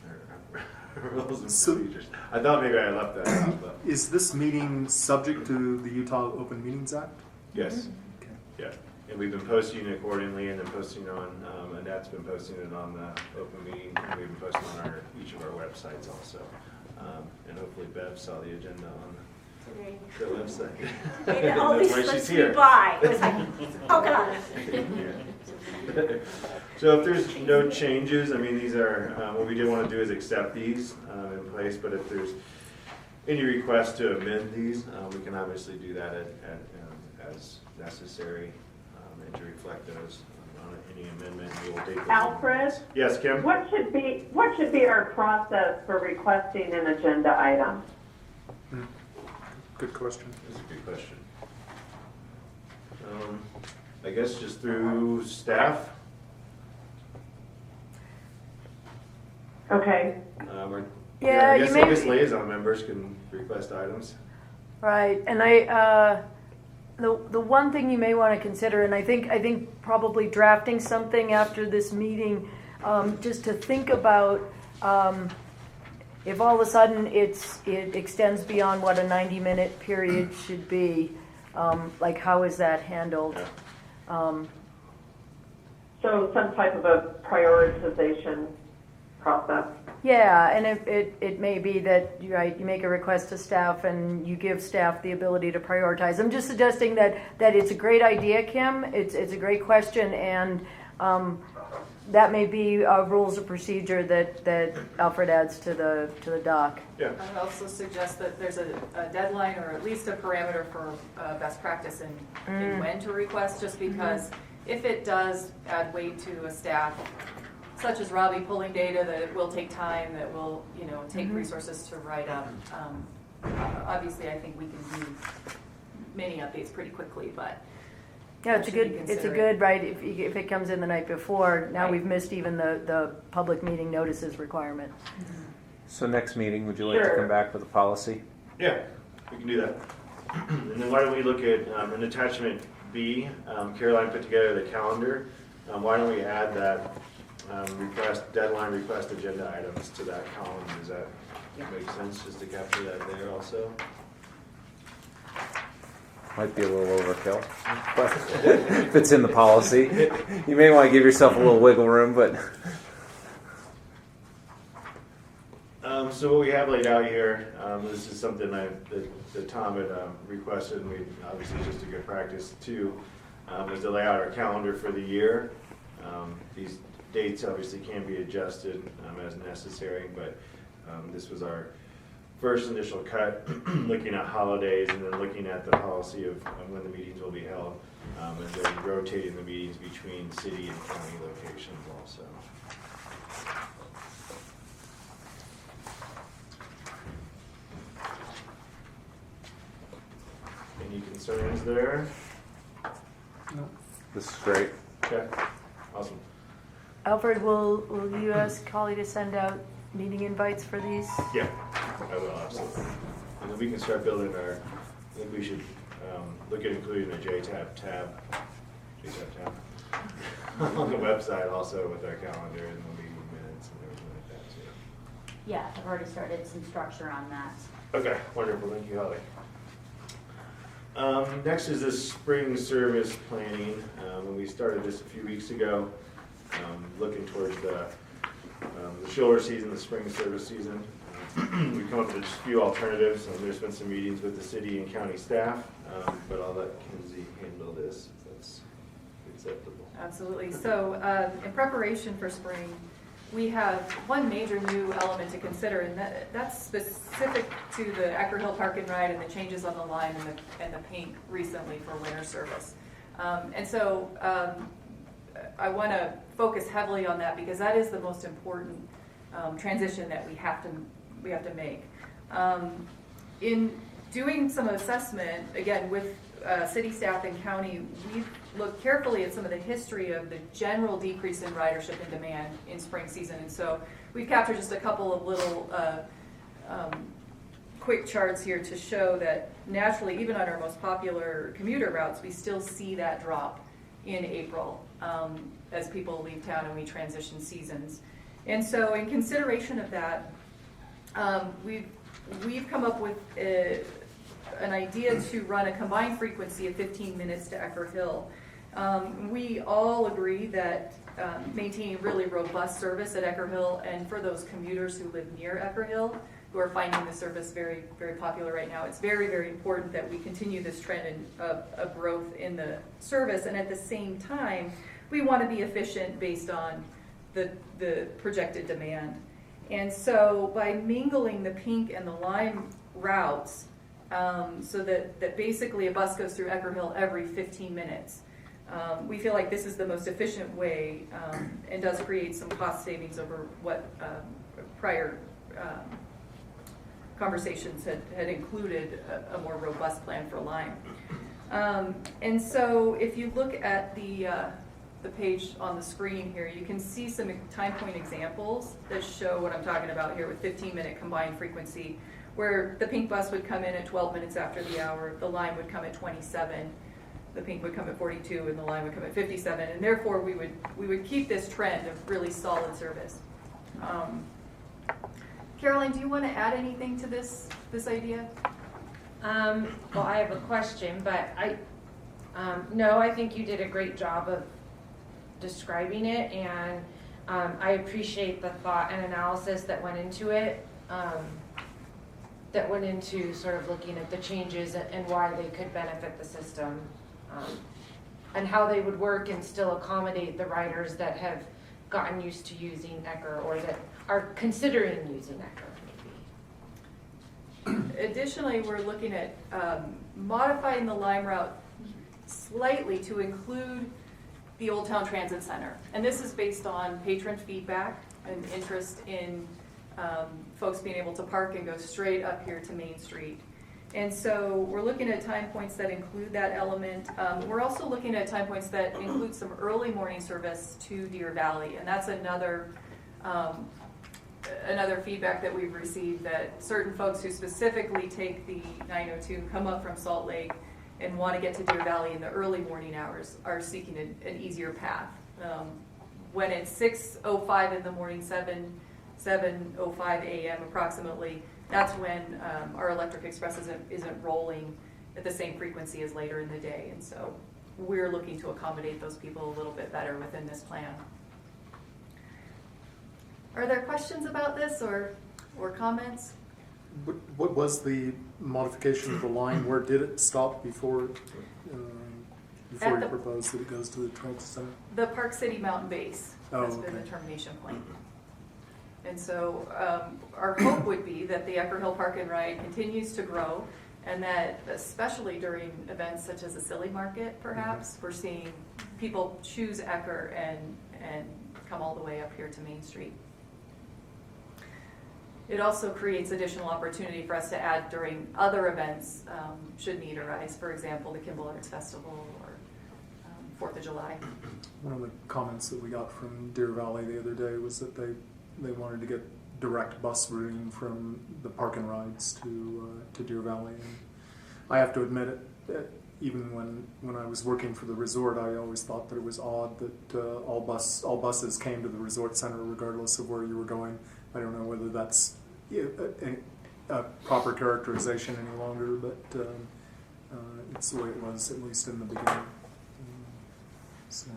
our rules and procedures. I thought maybe I left that out, but. Is this meeting subject to the Utah Open Meetings Act? Yes. Okay. Yeah, and we've been posting it accordingly, and then posting on, Annette's been posting it on the open meeting, and we've been posting on each of our websites also. And hopefully Bev saw the agenda on the website. It always That's why she's slips me here. by. It was like, oh god. Yeah. So if there's no changes, I mean, these are, what we did want to do is accept these in place, but if there's any request to amend these, we can obviously do that as necessary and to reflect those on any amendment. We will take those. Alfred? Yes, Kim? What should be our process for requesting an agenda item? Good question. That's a good question. I guess just through staff. Okay. Or, Yeah, I you guess may- liaison members can request items. Right, and the one thing you may want to consider, and I think probably drafting something after this meeting, just to think about if all of a sudden it extends beyond what a 90-minute period should be, like how is that handled? So some type of a prioritization process. Yeah, and it may be that you make a request to staff and you give staff the ability to prioritize. I'm just suggesting that it's a great idea, Kim. It's a great question, and that may be rules of procedure that Alfred adds to the doc. Yeah. I would also suggest that there's a deadline or at least a parameter for best practice in when to request, just because if it does add weight to a staff, such as Robbie pulling data, that it will take time, that will take resources to write up. Obviously, I think we can do many updates pretty quickly, but Yeah, that should be it's a considered. good, right, if it comes in the night before, now Right. we've missed even the public meeting notices requirement. So next meeting, would you like to Sure. come back with a policy? Yeah, we can do that. And then why don't we look at an attachment B? Caroline put together the calendar. Why don't we add that deadline request agenda items to that column? Does that make sense, just to capture that there also? Might be a little overkill, but if it's in the policy, you may want to give yourself a little wiggle room, but. So what we have laid out here, this is something that Tom had requested, and we obviously just a good practice too, is to lay out our calendar for the year. These dates obviously can be adjusted as necessary, but this was our first initial cut, looking at holidays and then looking at the policy of when the meetings will be held, and then rotating the meetings between city and county locations also. Any concerns there? No. This is great. Okay, awesome. Alfred, will you ask Holly to send out meeting invites for these? Yeah, I will, absolutely. And then we can start building I think we should look at including a JTAB tab get that down. On the website also with our calendar and the meeting minutes and everything like that too. Yeah, I've already started some structure on that. Okay, wonderful, thank you, Holly. Next is this spring service planning. We started this a few weeks ago, looking towards the shoulder season, the spring service season. We've come up with just a few alternatives. There's been some meetings with the city and county staff, but I'll let Kinsey handle this if that's acceptable. Absolutely. So in preparation for spring, we have one major new element to consider, and that's specific to the Ecker Hill Park and Ride and the changes on the line and the paint recently for winter service. I want to focus heavily on that because that is the most important transition that we have to make. In doing some assessment, again, with city staff and county, we've looked carefully at some of the history of the general decrease in ridership and demand in spring season. And so we've captured just a couple of little quick charts here to show that naturally, even on our most popular commuter routes, we still see that drop in April as people leave town and we transition seasons. And so in consideration of that, we've come up with an idea to run a combined frequency of 15 minutes to Ecker Hill. We all agree that maintaining really robust service at Ecker Hill, and for those commuters who live near Ecker Hill, who are finding the service very, very popular right now, it's very, very important that we continue this trend of growth in the service, and at the same time, we want to be efficient based on the projected demand. And so by mingling the pink and the lime routes, so that basically a bus goes through Ecker Hill every 15 minutes. We feel like this is the most efficient way and does create some cost savings over what prior conversations had included a more robust plan for Lime. And so if you look at the page on the screen here, you can see some time point examples that show what I'm talking about here with 15-minute combined frequency, where the pink bus would come in at 12 minutes after the hour, the Lime would come at 27, the pink would come at 42, and the Lime would come at 57, and therefore we would keep this trend of really solid service. Caroline, do you want to add anything to this idea? Well, I have a question, but no, I think you did a great job of describing it, and I appreciate the thought and analysis that went into it, that went into sort of looking at the changes and why they could benefit the system, and how they would work and still accommodate the riders that have gotten used to using Ecker or that are considering using Ecker, maybe. Additionally, we're looking at modifying the Lime route slightly to include the Old Town Transit Center. And this is based on patron feedback and interest in folks being able to park and go straight up here to Main Street. And so we're looking at time points that include that element. We're also looking at time points that include some early morning service to Deer Valley. And that's another feedback that we've received, that certain folks who specifically take the 902 come up from Salt Lake and want to get to Deer Valley in the early morning hours are seeking an easier path. When it's 6:05 in the morning, 7:05 a.m. approximately, that's when our Electric Express isn't rolling at the same frequency as later in the day. And so we're looking to accommodate those people a little bit better within this plan. Are there questions about this or comments? What was the modification of the line? Where did it stop before you proposed that it goes to the transit center? The Park City Mountain Base has been okay. the termination point. And so our hope would be that the Ecker Hill Park and Ride continues to grow, and that especially during events such as a silly market, perhaps, we're seeing people choose Ecker and come all the way up here to Main Street. It also creates additional opportunity for us to add during other events, should need arise, for example, the Kimball Arts Festival or 4th of July. One of the comments that we got from Deer Valley the other day was that they wanted to get direct bus routing from the park and rides to Deer Valley. And I have to admit, even when I was working for the resort, I always thought that it was odd that all buses came to the resort center regardless of where you were going. I don't know whether that's a proper characterization any longer, but it's the way it was, at least in the beginning. So.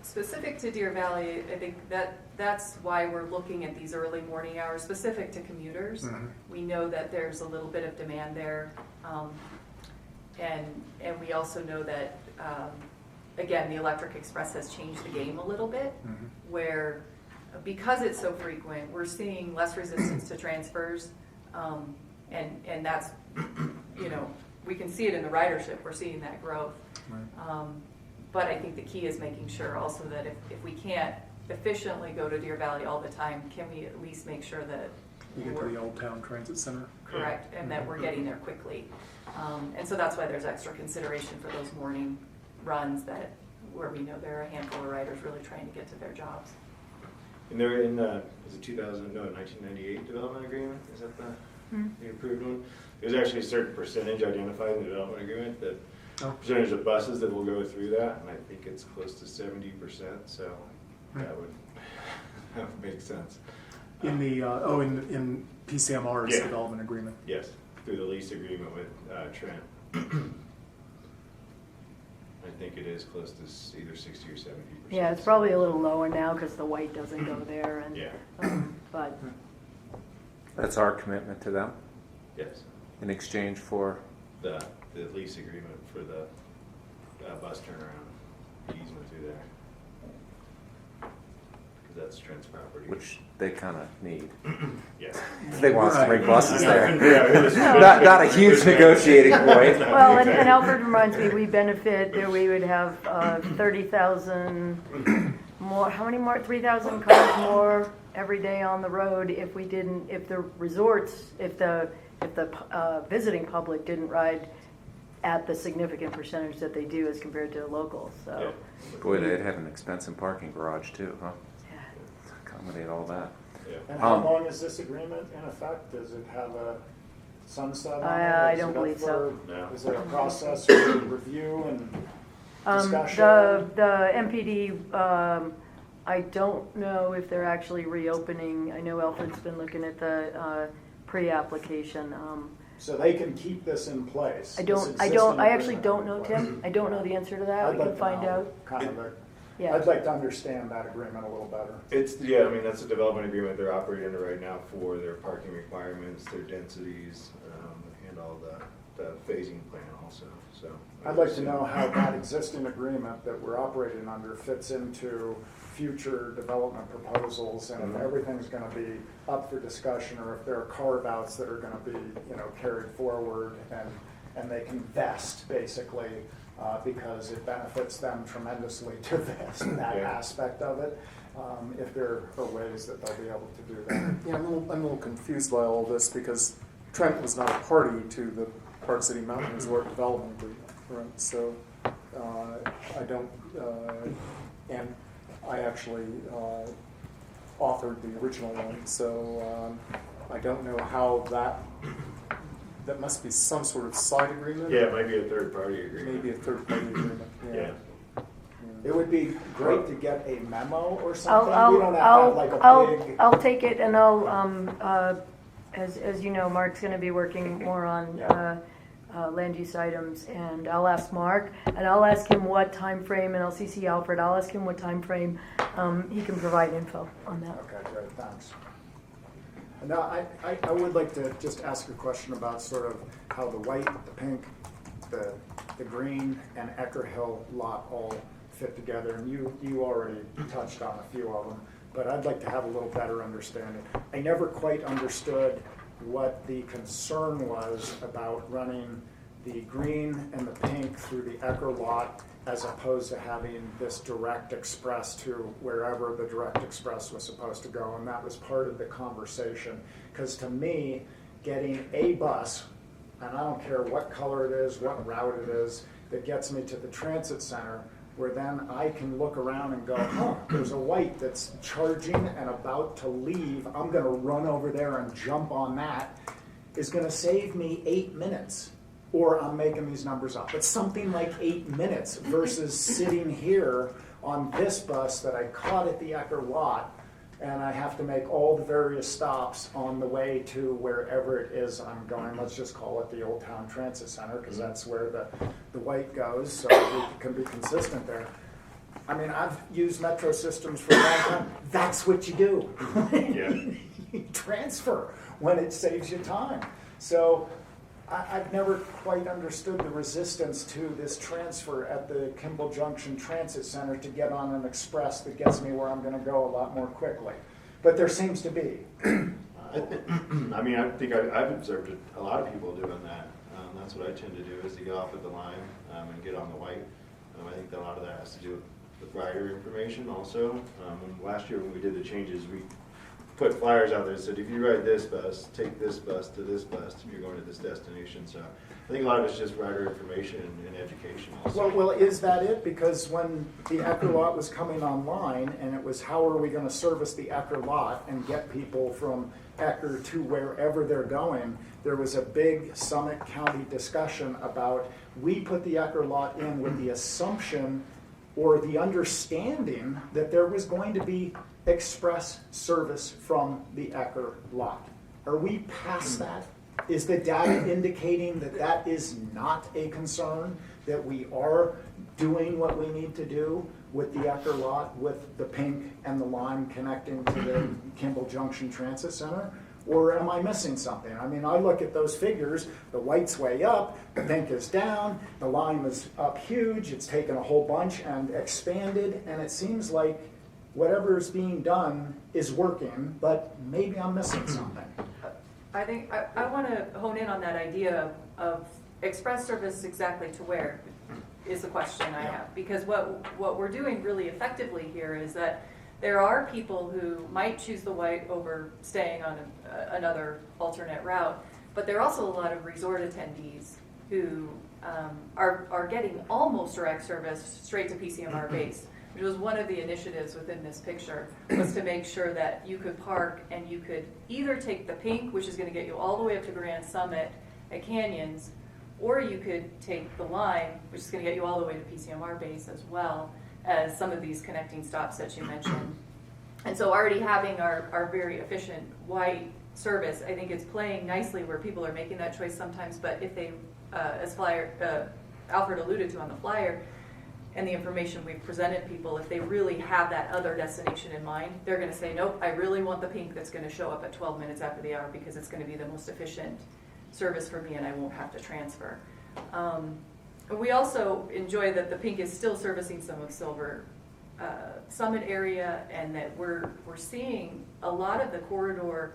Specific to Deer Valley, I think that's why we're looking at these early morning hours, specific to commuters. Mm-hmm. We know that there's a little bit of demand there. And we also know that, again, the Electric Express has changed the game a little bit, Mm-hmm. where because it's so frequent, we're seeing less resistance to transfers. And that's, we can see it in the ridership, we're seeing that growth. Right. But I think the key is making sure also that if we can't efficiently go to Deer Valley all the time, can we at least make sure that You get to we're the Old Town Transit Center. correct and that we're getting there quickly. And so that's why there's extra consideration for those morning runs where we know there are a handful of riders really trying to get to their jobs. And they're in, was it 1998 development agreement? Is that the approved one? There's actually a certain percentage identified in the development agreement, that percentage of buses that will go through that, and I think it's close to 70%, so that would make sense. In the in PCMR's Yeah. development agreement. Yes, through the lease agreement with Trent. I think it is close to either 60 or 70%. Yeah, it's probably a little lower now because the white doesn't go there, and Yeah. but That's our commitment to them Yes, in exchange for. the lease agreement for the bus turnaround, the easement through there. Because that's Trent's property. Which they kind of need. Yeah. They want us to bring buses there. Yeah. Not a huge negotiating point. well, and Alfred reminds me, we benefit that we would have 30,000 more. How many more? 3,000 cars more every day on the road if the resorts, if the visiting public didn't ride at the significant percentage that they do as compared to locals. So, Boy, they'd have an expensive parking garage too, huh? yeah. Accommodate all that. Yeah. And how long is this agreement in effect? Does it have a sunset on it? I Is don't it up believe so. for- No. Is there a process for review and discussion? The MPD, I don't know if they're actually reopening. I know Alfred's been looking at the pre-application. So they can keep this in place? I this actually existing don't know, agreement in Tim. place? I don't know the answer to that. I'd We like can to find know out. kind of Yeah. I'd like to understand that agreement a little better. It's, yeah, I mean, that's a development agreement they're operating under right now for their parking requirements, their densities, and all the phasing plan also, so. I'd like to know how that existing agreement that we're operating under fits into future development proposals, and if everything's gonna be up for discussion, or if there are carve-outs that are gonna be, carried forward, and they can vest, basically, because it benefits them tremendously to vest that Yeah. aspect of it, if there are ways that they'll be able to do that. Yeah, I'm a little confused by all this because Trent was not a party to the Park City Mountain Resort Development Agreement, right? So I don't, and I actually authored the original one, so I don't know how that must be some sort of side agreement. Yeah, it might be a third-party agreement. Maybe a third-party agreement. Yeah. It would be great to get a memo or something. We don't have to have like a big. I'll take it, and as you know, Mark's going to be working more on land use items, and I'll ask Mark, and I'll ask him what time frame, and I'll CC Alfred. I'll ask him what time frame he can provide info on that. Okay, great, thanks. Now, I would like to just ask a question about sort of how the white, the pink, the green, and Ecker Hill lot all fit together, and you already touched on a few of them, but I'd like to have a little better understanding. I never quite understood what the concern was about running the green and the pink through the Ecker lot as opposed to having this direct express to wherever the direct express was supposed to go, and that was part of the conversation. Because to me, getting a bus, and I don't care what color it is, what route it is, that gets me to the transit center, where then I can look around and go, huh, there's a white that's charging and about to leave, I'm gonna run over there and jump on that, is gonna save me 8 minutes. or I'm making these numbers up, but something like 8 minutes versus sitting here on this bus that I caught at the Ecker lot, and I have to make all the various stops on the way to wherever it is I'm going. Let's just call it the Old Town Transit Center, because that's where the white goes, so we can be consistent there. I mean, I've used metro systems for a long time. That's what you do. Yeah. You transfer when it saves you time. So I've never quite understood the resistance to this transfer at the Kimball Junction Transit Center to get on an express that gets me where I'm going to go a lot more quickly. But there seems to be. I mean, I think I've observed a lot of people doing that. That's what I tend to do, is to get off at the line and get on the white. I think that a lot of that has to do with rider information also. Last year when we did the changes, we put flyers out there that said, if you ride this bus, take this bus to this bus if you're going to this destination. So I think a lot of it's just rider information and education also. Well, is that it? Because when the Ecker lot was coming online, and it was how are we going to service the Ecker lot and get people from Ecker to wherever they're going, there was a big Summit County discussion about, we put the Ecker lot in with the assumption or the understanding that there was going to be express service from the Ecker lot. Are we past that? Is the data indicating that that is not a concern, that we are doing what we need to do with the Ecker lot, with the pink and the lime connecting to the Kimball Junction Transit Center? Or am I missing something? I mean, I look at those figures, the white's way up, the pink is down, the lime is up huge, it's taken a whole bunch and expanded, and it seems like whatever is being done is working, but maybe I'm missing something. I think, I want to hone in on that idea of express service exactly to where is the question I have. Because what we're doing really effectively here is that there are people who might choose the white over staying on another alternate route, but there are also a lot of resort attendees who are getting almost direct service straight to PCMR base, which was one of the initiatives within this picture, was to make sure that you could park and you could either take the pink, which is going to get you all the way up to Grand Summit at Canyons, or you could take the lime, which is going to get you all the way to PCMR base, as well as some of these connecting stops that you mentioned. And so already having our very efficient white service, I think it's playing nicely where people are making that choice sometimes, but if they, as Alfred alluded to on the flyer, and the information we've presented people, if they really have that other destination in mind, they're going to say, nope, I really want the pink that's going to show up at 12 minutes after the hour because it's going to be the most efficient service for me and I won't have to transfer. We also enjoy that the pink is still servicing some of Silver Summit area, and that we're seeing a lot of the corridor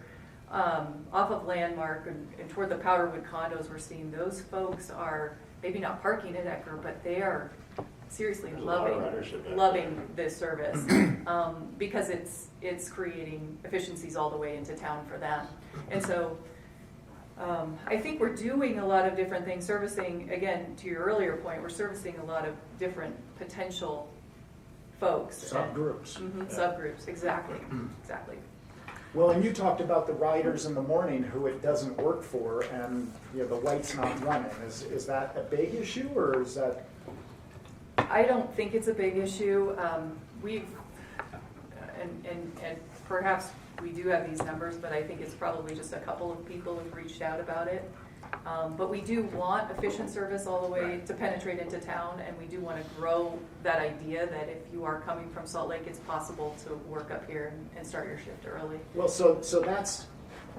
off of Landmark and toward the Powderwood condos. We're seeing those folks are maybe not parking at Ecker, but they are seriously loving this service because it's creating efficiencies all the way into town for them. And so I think we're doing a lot of different things, servicing, again, to your earlier point, we're servicing a lot of different potential folks. Subgroups. Subgroups, exactly. Well, and you talked about the riders in the morning who it doesn't work for, and the white's not running. Is that a big issue, or is that? I don't think it's a big issue. We've, and perhaps we do have these numbers, but I think it's probably just a couple of people who've reached out about it. But we do want efficient service all the way to penetrate into town, and we do want to grow that idea that if you are coming from Salt Lake, it's possible to work up here and start your shift early. Well, so that's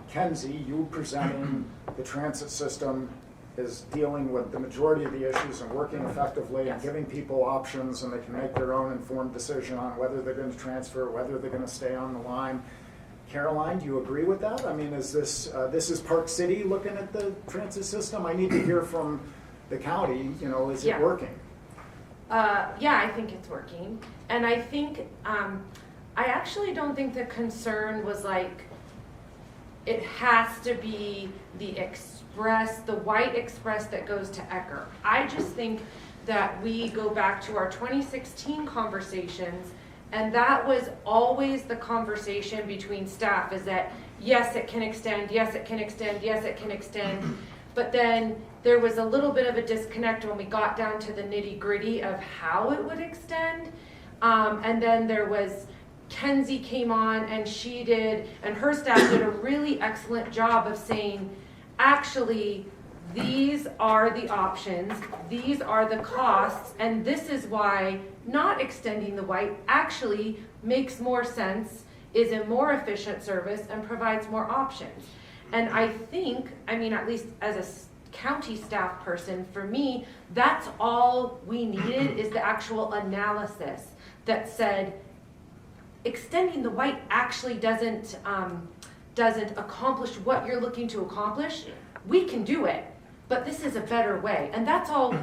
Kenzie, you presenting the transit system is dealing with the majority of the issues and working effectively and giving people options, and they can make their own informed decision on whether they're going to transfer, whether they're going to stay on the line. Caroline, do you agree with that? I mean, is this is Park City looking at the transit system? I need to hear from the county, is it working? Yeah, I think it's working. And I think, I actually don't think the concern was like, it has to be the white express that goes to Ecker. I just think that we go back to our 2016 conversations, and that was always the conversation between staff, is that yes, it can extend, yes, it can extend, yes, it can extend. but then there was a little bit of a disconnect when we got down to the nitty gritty of how it would extend. And then there was, Kenzie came on and and her staff did a really excellent job of saying, actually, these are the options, these are the costs, and this is why not extending the white actually makes more sense, is a more efficient service, and provides more options. And I think, I mean, at least as a county staff person, for me, that's all we needed, is the actual analysis that said, extending the white actually doesn't accomplish what you're looking to accomplish. We can do it, but this is a better way. And that's all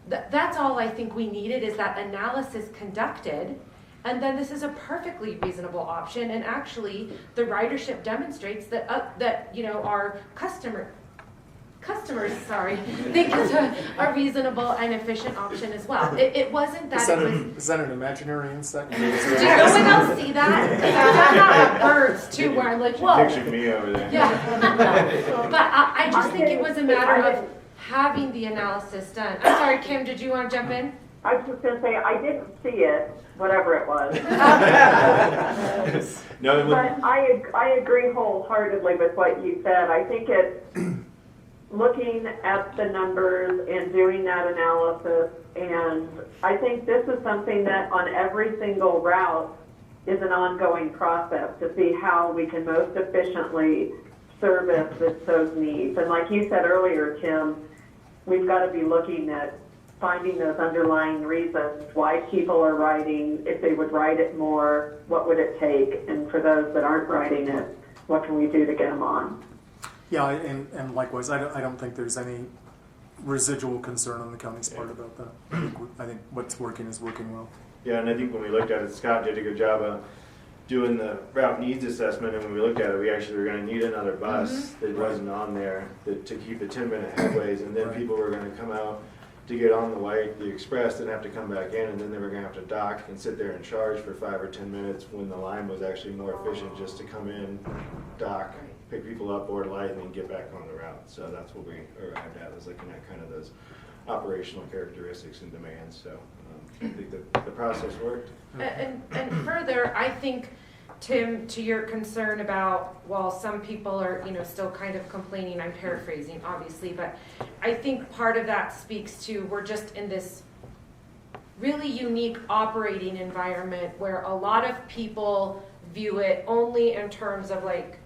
that's all I think we needed, is that analysis conducted. And then this is a perfectly reasonable option. And actually, the ridership demonstrates that our customers, think it's a reasonable and efficient option as well. It wasn't that. Is that an imaginary insect? Did no one else see that? I'm not birds too, where I'm like, whoa. Pictured me over there. Yeah. But I just think it was a matter of having the analysis done. I'm sorry, Kim, did you want to jump in? I was just going to say, I didn't see it, whatever it was. No, but I agree wholeheartedly with what you said. I think it's looking at the numbers and doing that analysis, and I think this is something that on every single route is an ongoing process to see how we can most efficiently service those needs. And like you said earlier, Tim, we've got to be looking at finding those underlying reasons why people are riding. If they would ride it more, what would it take? And for those that aren't riding it, what can we do to get them on? Yeah, and likewise, I don't think there's any residual concern on the county's part about that. I think what's working is working well. Yeah, and I think when we looked at it, Scott did a good job of doing the route needs assessment, and when we looked at it, we actually were going to need another bus that wasn't on there to keep the 10-minute headways, and then people were going to come out to get on the white, the express, then have to come back in, and then they were going to have to dock and sit there and charge for 5 or 10 minutes when the line was actually more efficient just to come in, dock, pick people up, board light, and then get back on the route. So that's what we arrived at, was looking at kind of those operational characteristics and demands. So I think that the process worked. And further, I think, Tim, to your concern about, while some people are, still kind of complaining, I'm paraphrasing, obviously, but I think part of that speaks to, we're just in this really unique operating environment where a lot of people view it only in terms of like,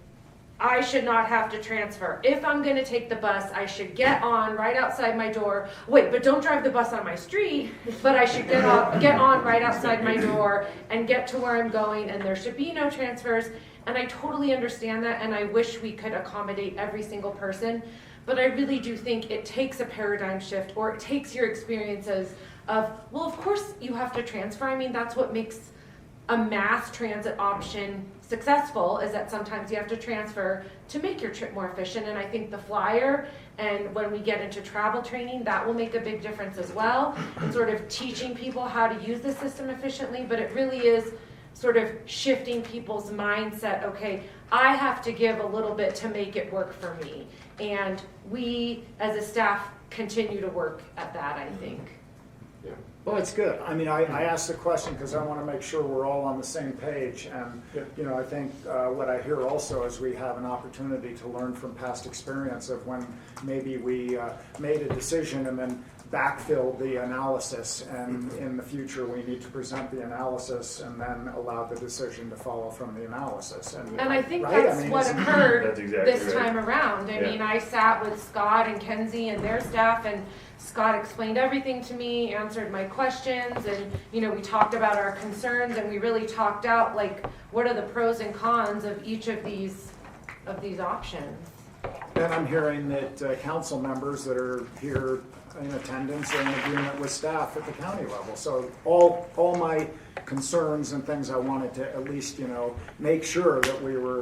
I should not have to transfer. If I'm going to take the bus, I should get on right outside my door. Wait, but don't drive the bus on my street. But I should get on right outside my door and get to where I'm going, and there should be no transfers. And I totally understand that, and I wish we could accommodate every single person. But I really do think it takes a paradigm shift, or it takes your experiences of, well, of course you have to transfer. I mean, that's what makes a mass transit option successful, is that sometimes you have to transfer to make your trip more efficient. And I think the flyer, and when we get into travel training, that will make a big difference as well, and sort of teaching people how to use the system efficiently. But it really is sort of shifting people's mindset. Okay, I have to give a little bit to make it work for me. And we as a staff continue to work at that, I think. Yeah. Well, it's good. I mean, I asked the question because I want to make sure we're all on the same page. And, I think what I hear also is we have an opportunity to learn from past experience of when maybe we made a decision and then backfill the analysis, and in the future we need to present the analysis and then allow the decision to follow from the analysis. And I think right? that's what occurred That's exactly this time around. I mean, I sat with Scott and Kenzie and their staff, and Scott explained everything to me, answered my questions, and we talked about our concerns, and we really talked out like what are the pros and cons of each of these options. And I'm hearing that council members that are here in attendance are in agreement with staff at the county level. So all my concerns and things I wanted to at least make sure that we were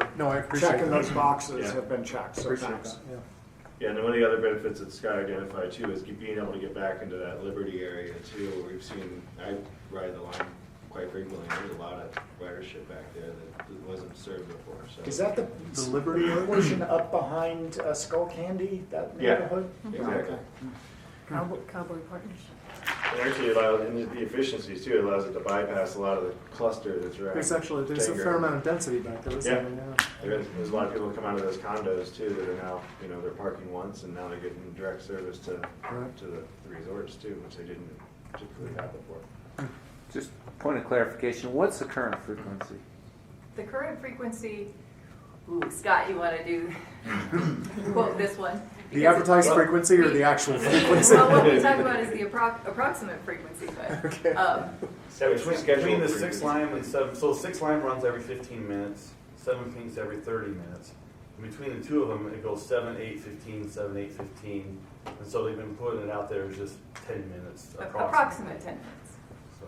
checking those boxes have been checked. So thanks. Yeah, and one of the other benefits that Scott identified too is being able to get back into that Liberty area too, where we've seen, I ride the line quite frequently. There's a lot of ridership back there that wasn't served before, so. Is that the Liberty Road? portion up behind Skull Candy, that Yeah. neighborhood? Exactly. Cowboy Partnership. And actually, it allows, and the efficiencies too, it allows it to bypass a lot of the cluster that's around. There's a Tanger. fair amount of density back there, isn't Yeah. there? There's a lot of people come out of those condos too that are now, they're parking once and now they're getting direct service to Right. the resorts too, which they didn't particularly have before. Just point of clarification, what's the current frequency? The current frequency, ooh, Scott, you want to do, quote this one? The Because advertised it's- frequency or the actual frequency? Well, what we talk about is the approximate frequency, but, Okay. Between the 6 line and 7, so 6 line runs every 15 minutes, 17's every 30 minutes. And between the two of them, it goes 7, 8, 15, 7, 8, 15. And so they've been putting it out there as just 10 minutes approximate 10 minutes. So,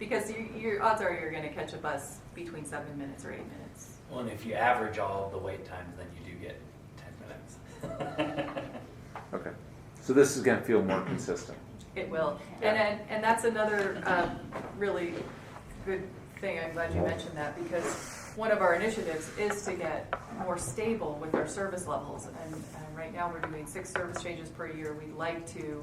Because your odds are you're going to catch a bus between 7 minutes or 8 minutes. Well, and if you average all of the wait times, then you do get 10 minutes. Okay. So this is going to feel more consistent. It will. Yeah. And that's another really good thing. I'm glad you mentioned that, because one of our initiatives is to get more stable with our service levels. And right now we're doing 6 service changes per year. We'd like to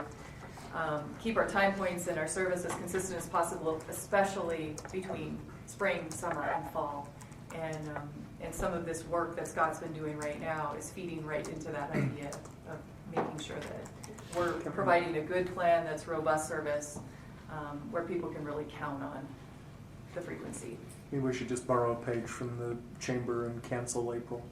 keep our time points and our service as consistent as possible, especially between spring, summer, and fall. And some of this work that Scott's been doing right now is feeding right into that idea of making sure that we're providing a good plan that's robust service, where people can really count on the frequency. Maybe we should just borrow a page from the chamber and cancel April.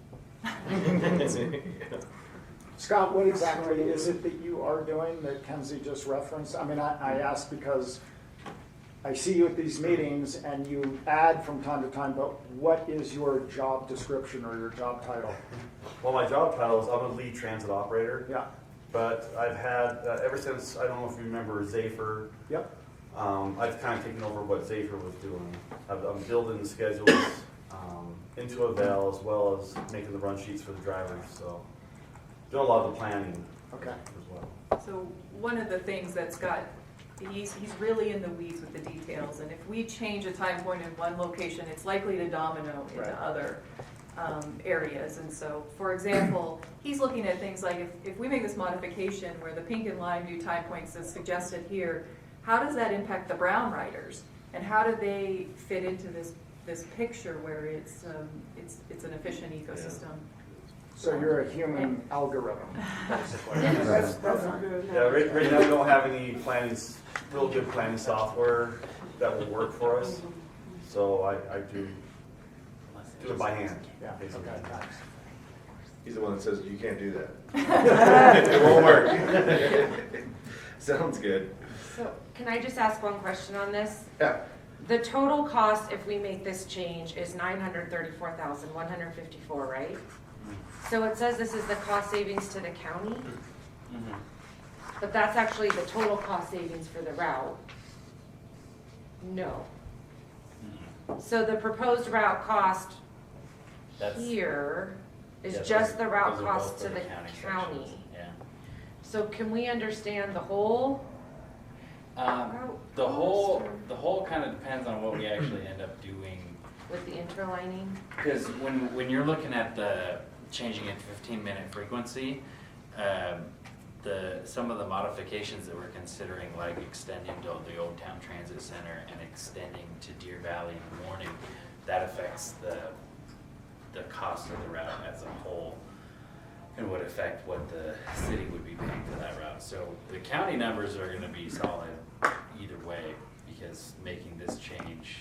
Scott, what exactly is it that you are doing that Kenzie just referenced? I mean, I ask because I see you at these meetings and you add from time to time, but what is your job description or your job title? well, my job title is I'm a lead transit operator. Yeah. But I've had, ever since, I don't know if you remember Zephyr, Yep. I've kind of taken over what Zephyr was doing. I'm building the schedules into a Vel, as well as making the run sheets for the drivers, so doing a lot of the planning Okay. as well. So one of the things that Scott, he's really in the weeds with the details, and if we change a time point in one location, it's likely to domino into Right. other areas. And so, for example, he's looking at things like if we make this modification where the pink and lime do time points as suggested here, how does that impact the brown riders? And how do they fit into this picture where it's an efficient ecosystem? So you're a human algorithm, basically. That's good. Yeah, right now we don't have any real good planning software that will work for us, so I do it by hand, Yeah, basically. okay, thanks. He's the one that says you can't do that. It won't work. Sounds good. So can I just ask one question on this? Yeah. The total cost if we make this change is $934,154, right? So it says this is the cost savings to the county, but that's actually the total cost savings for the route. No. So the proposed route cost That's, here is yeah, those just are- the route those are cost both to for the sections, county. Yeah. So can we understand the whole route The cost whole, or the whole kind of depends on what we actually end up doing. with the interlining? Because when you're looking at the changing it to 15-minute frequency, some of the modifications that we're considering, like extending to the Old Town Transit Center and extending to Deer Valley in the morning, that affects the cost of the route as a whole and would affect what the city would be paying for that route. So the county numbers are going to be solid either way, because making this change,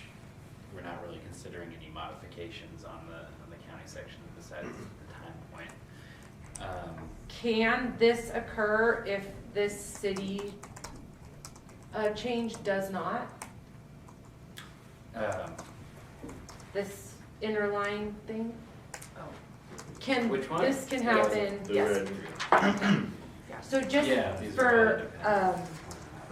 we're not really considering any modifications on the county section besides the time point. Can this occur if this city change does not? This interline thing? Can, Which one? this can happen, The yes. red. So just Yeah, these are for, all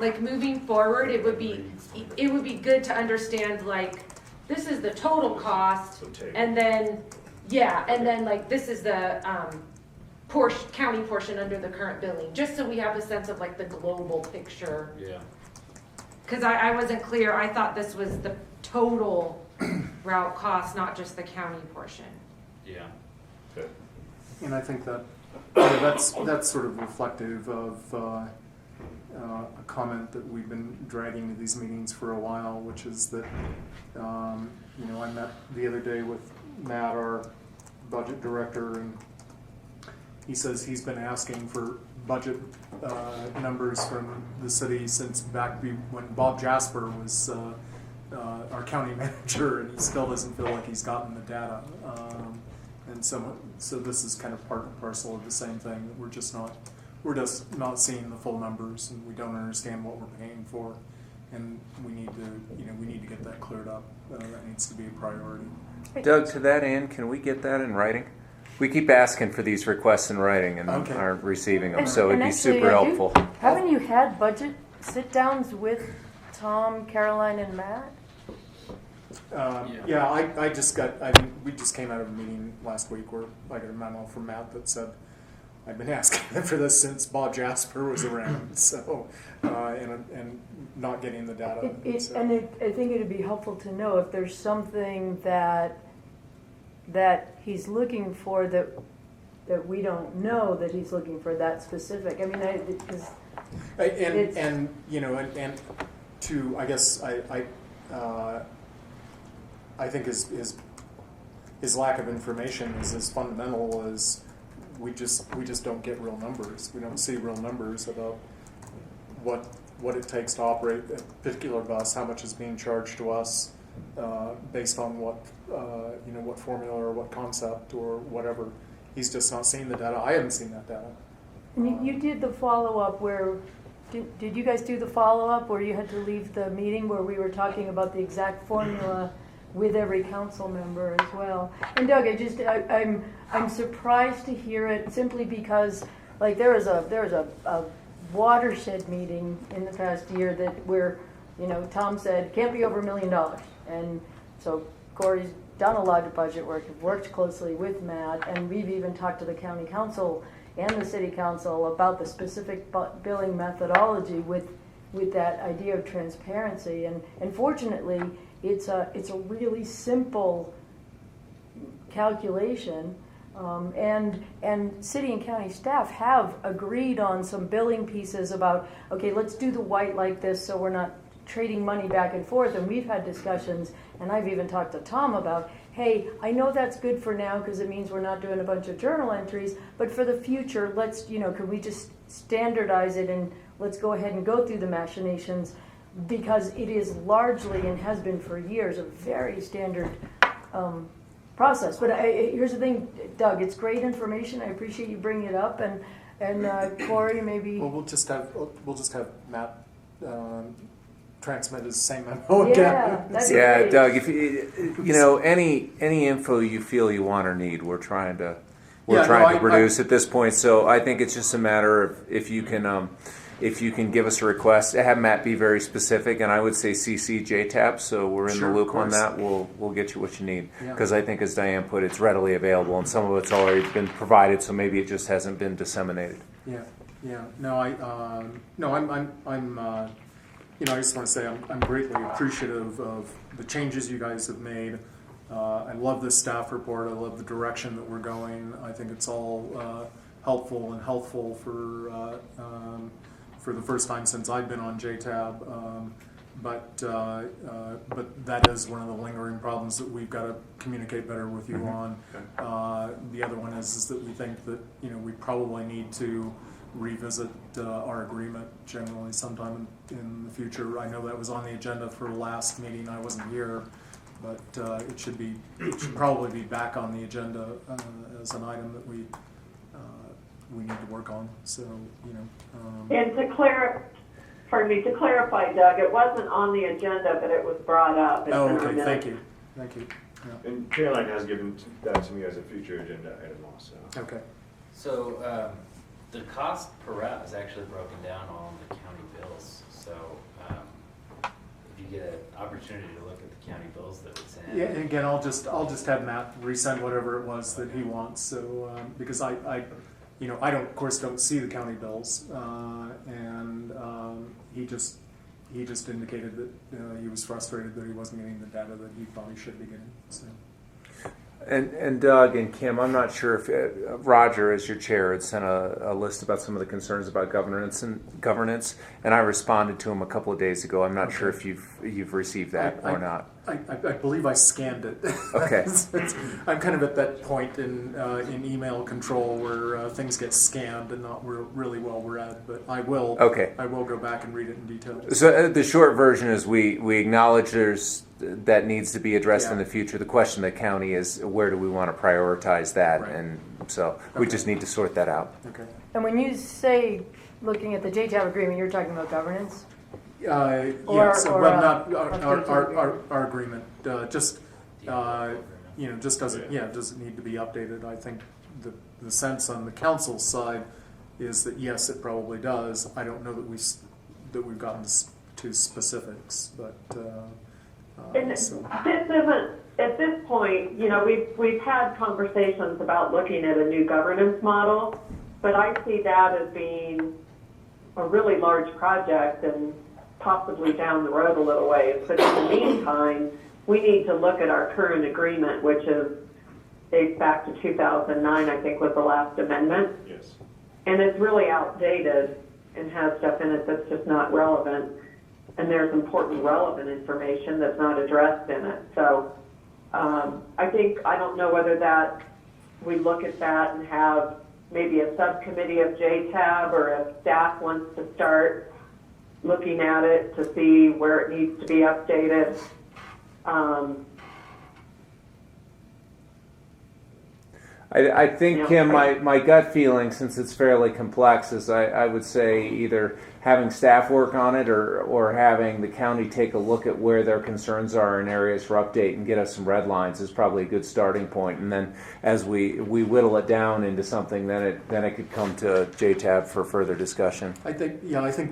like moving forward, it would be good to understand, like, this is the total cost, So take- and then, yeah, and then like, this is the, county portion under the current billing, just so we have a sense of like the global picture. Yeah. Cause I wasn't clear, I thought this was the total route cost, not just the county portion. Yeah. And I think that that's sort of reflective of a comment that we've been dragging to these meetings for a while, which is that I met the other day with Matt, our budget director, and he says he's been asking for budget numbers from the city since back when Bob Jasper was our county manager, and he still doesn't feel like he's gotten the data. And so this is kind of part and parcel of the same thing, that we're just not seeing the full numbers, and we don't understand what we're paying for, and we need to get that cleared up. That needs to be a priority. Doug, to that end, can we get that in writing? We keep asking for these requests in writing and aren't receiving them, so it'd be super helpful. Haven't you had budget sit-downs with Tom, Caroline, and Matt? We just came out of a meeting last week where I got a memo from Matt that said, I've been asking for this since Bob Jasper was around, so, and not getting the data. I think it'd be helpful to know if there's something that he's looking for that we don't know that he's looking for that specific. I mean, I think his lack of information is as fundamental as we just don't get real numbers. We don't see real numbers about what it takes to operate a particular bus, how much is being charged to us based on what formula or what concept or whatever. He's just not seeing the data. I haven't seen that data. And you did the follow-up where, did you guys do the follow-up where you had to leave the meeting where we were talking about the exact formula with every council member as well? And Doug, I'm surprised to hear it simply because, like, there was a watershed meeting in the past year where Tom said can't be over $1 million, and so Corey's done a lot of budget work, worked closely with Matt, and we've even talked to the county council and the city council about the specific billing methodology with that idea of transparency. And fortunately, it's a really simple calculation, and city and county staff have agreed on some billing pieces about, okay, let's do the white like this so we're not trading money back and forth. And we've had discussions, and I've even talked to Tom about, hey, I know that's good for now because it means we're not doing a bunch of journal entries, but for the future, let's, can we just standardize it and let's go ahead and go through the machinations, because it is largely, and has been for years, a very standard process. But here's the thing, Doug, it's great information. I appreciate you bringing it up, and Corey, maybe. Well, we'll just have Matt transmit his same memo again. Yeah, Doug. If any info you feel you want or need, we're trying to produce at this point. So I think it's just a matter of if you can give us a request, have Matt be very specific, and I would say CC JTAB, so we're in the loop on that. We'll get you what you need, because I think, as Diane put, it's readily available, and some of it's already been provided, so maybe it just hasn't been disseminated. Yeah. No, I just want to say I'm greatly appreciative of the changes you guys have made. I love this staff report. I love the direction that we're going. I think it's all helpful and healthful for the first time since I've been on JTAB. But that is one of the lingering problems that we've got to communicate better with you on. The other one is that we think that we probably need to revisit our agreement generally sometime in the future. I know that was on the agenda for last meeting. I wasn't here, but it should probably be back on the agenda as an item that we need to work on. So And to clarify, Doug, it wasn't on the agenda, but it was brought up. Okay. Thank you. Yeah. And Caroline has given that to me as a future agenda item also. Okay. So the cost per route is actually broken down on the county bills. So if you get an opportunity to look at the county bills that it's in. Yeah. And again, I'll just have Matt resend whatever it was that he wants. So because I don't, of course, don't see the county bills, and he he just indicated that he was frustrated that he wasn't getting the data that he thought he should be getting. So. And Doug and Kim, I'm not sure if Roger, as your chair, had sent a list about some of the concerns about governance, and I responded to him a couple of days ago. I'm not sure if you've received that or not. I believe I scanned it. Okay. I'm kind of at that point in email control where things get scanned and not really well read, but I will. Okay. I will go back and read it in detail. So the short version is we acknowledge that needs to be addressed in the future. The question of the county is where do we want to prioritize that, Right. and so we just need to sort that out. Okay. And when you say looking at the JTAB agreement, you're talking about governance? Yes, not our agreement. Just doesn't need to be updated. I think the sense on the council's side is that yes, it probably does. I don't know that we've gotten to specifics, but. And this isn't, at this point, we've had conversations about looking at a new governance model, but I see that as being a really large project and possibly down the road a little ways. But in the meantime, we need to look at our current agreement, which dates back to 2009, I think was the last amendment. Yes. And it's really outdated and has stuff in it that's just not relevant. And there's important relevant information that's not addressed in it. So I don't know whether that we look at that and have maybe a subcommittee of JTAB, or if staff wants to start looking at it to see where it needs to be updated. I think, Kim, my gut feeling, since it's fairly complex, is I would say either having staff work on it or having the county take a look at where their concerns are in areas for update and get us some red lines is probably a good starting point. And then as we whittle it down into something, then it could come to JTAB for further discussion. I think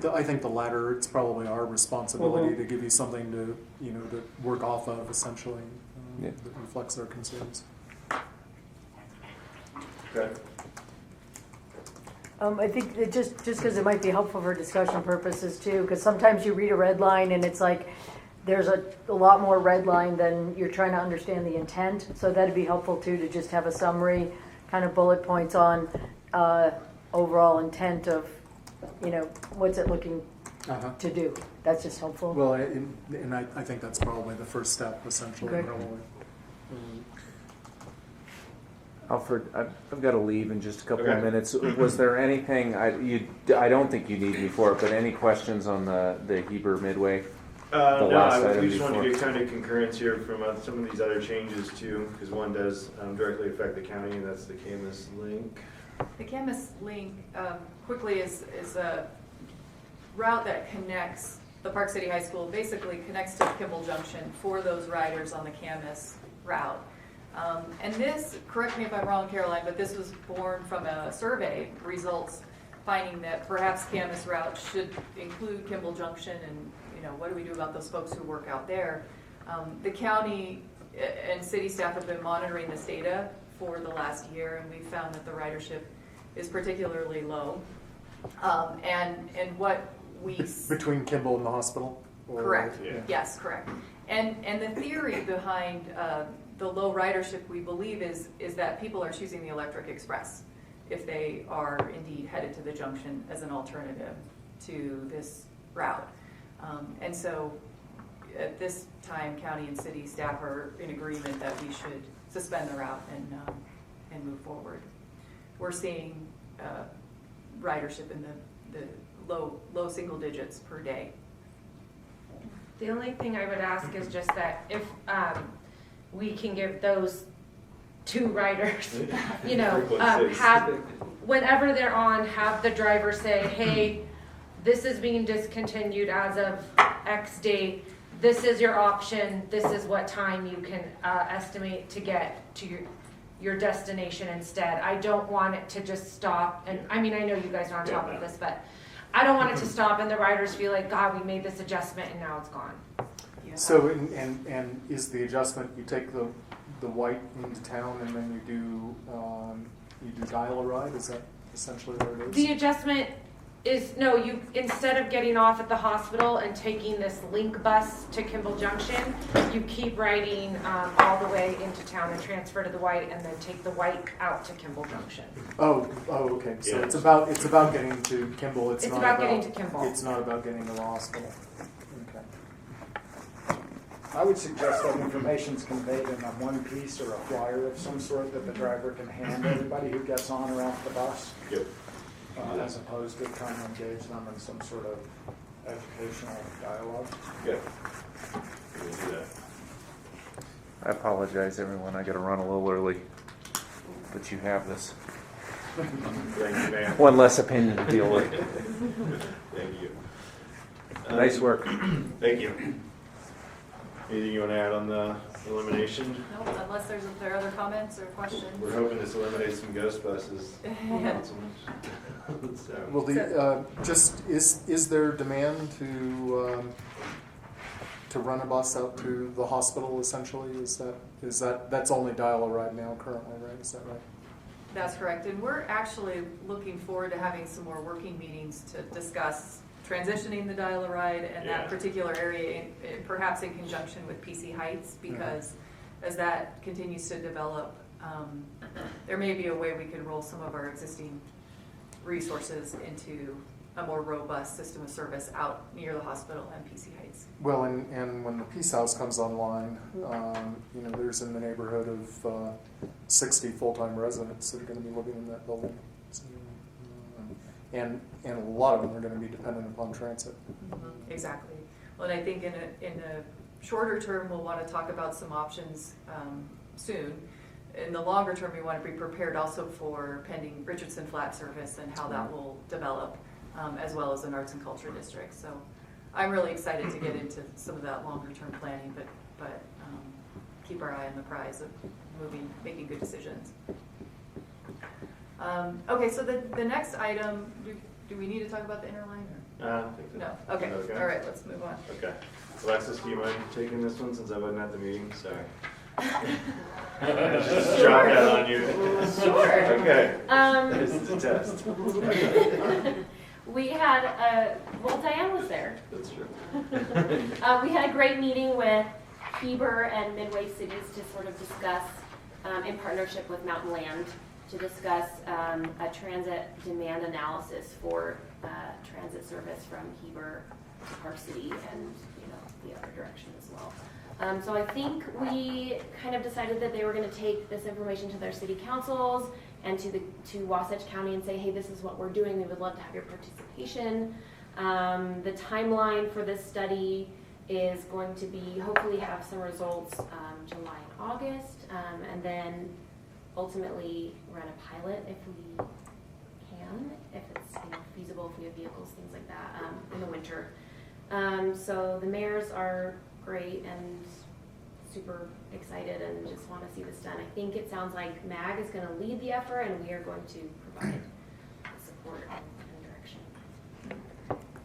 the latter. It's probably our responsibility to give you something to to work off of, essentially, that reflects our concerns. Okay. I think it just because it might be helpful for discussion purposes too, because sometimes you read a red line and it's like there's a lot more red line than you're trying to understand the intent. So that'd be helpful too, to just have a summary, kind of bullet points on overall intent of, what's it looking to do. That's just helpful. Well, and I think that's probably the first step, essentially. Okay. Probably. Alfred, I've got to leave in just a couple Okay. of minutes. Was there anything, I don't think you need me for it, but any questions on the Heber Midway? We just wanted to get kind of concurrence here from some of these other changes too, because one does directly affect the county, and that's the Camus link. The Camus link quickly is a route that connects the Park City High School, basically connects to Kimball Junction for those riders on the Camus route. And this, correct me if I'm wrong, Caroline, but this was born from a survey results finding that perhaps Camus route should include Kimball Junction, and what do we do about those folks who work out there? The county and city staff have been monitoring this data for the last year, and we found that the ridership is particularly low. And what we Between Kimball and the hospital? correct, Yeah. yes, correct. And the theory behind the low ridership, we believe, is that people are choosing the Electric Express if they are indeed headed to the junction as an alternative to this route. And so at this time, county and city staff are in agreement that we should suspend the route and move forward. We're seeing ridership in the low single digits per day. The only thing I would ask is just that if we can give those two riders, have, whenever they're on, have the driver say, hey, this is being discontinued as of X date, this is your option, this is what time you can estimate to get to your destination instead. I don't want it to just stop, and I mean, I know you guys are on top of this, but I don't want it to stop and the riders feel like, God, we made this adjustment and now it's gone. Yeah. So, and is the adjustment, you take the white into town and then you do dial a ride? Is that essentially what it is? The adjustment you, instead of getting off at the hospital and taking this link bus to Kimball Junction, you keep riding all the way into town and transfer to the White, and then take the White out to Kimball Junction. Okay. So Yeah. it's about getting to Kimball. It's about getting to Kimball. It's not about getting to the hospital. Okay. I would suggest that information's conveyed in a one piece or a flyer of some sort that the driver can hand everybody who gets on or off the bus, Yep. as opposed to trying to engage them in some sort of educational dialogue. Good. We'll do that. I apologize, everyone. I got to run a little early, but you have this. Thank you, man. One less opinion to deal with. Thank you. Nice work. Thank you. Anything you want to add on the elimination? No, unless there are other comments or questions. We're hoping this eliminates some ghost buses. Not so much. So, Well, just is there demand to run a bus out to the hospital? Essentially, that's only dial-a-ride now currently, right? Is that right? That's correct, and we're actually looking forward to having some more working meetings to discuss transitioning the dial-a-ride and Yeah. that particular area, perhaps in conjunction with PC Heights, because as that continues to develop, there may be a way we could roll some of our existing resources into a more robust system of service out near the hospital and PC Heights. Well, and when the Peace House comes online, there's in the neighborhood of 60 full-time residents that are going to be living in that building. So, and a lot of them are going to be dependent upon transit. Mm-hmm. Exactly. Well, and I think in a shorter term, we'll want to talk about some options soon. In the longer term, we want to be prepared also for pending Richardson Flat service and how that will develop, as well as an arts and culture district. So I'm really excited to get into some of that longer term planning, but keep our eye on the prize of making good decisions. Okay, so the next item, do we need to talk about the interline? I don't think so. No. Okay. All right, let's move on. Okay. Alexis, do you mind taking this one since I wasn't at the meeting? Sorry. Just drop that on you. Sure. Okay. This is a test. We had Diane was there. That's true. We had a great meeting with Heber and Midway Cities to sort of discuss, in partnership with Mountain Land, to discuss a transit demand analysis for transit service from Heber to Park City and the other direction as well. So I think we kind of decided that they were going to take this information to their city councils and to Wasatch County and say, hey, this is what we're doing. We would love to have your participation. The timeline for this study is going to be hopefully have some results July and August, and then ultimately run a pilot if we can, if it's feasible, if we have vehicles, things like that, in the winter. So the mayors are great and super excited and just want to see this done. I think it sounds like MAG is going to lead the effort and we are going to provide support and direction.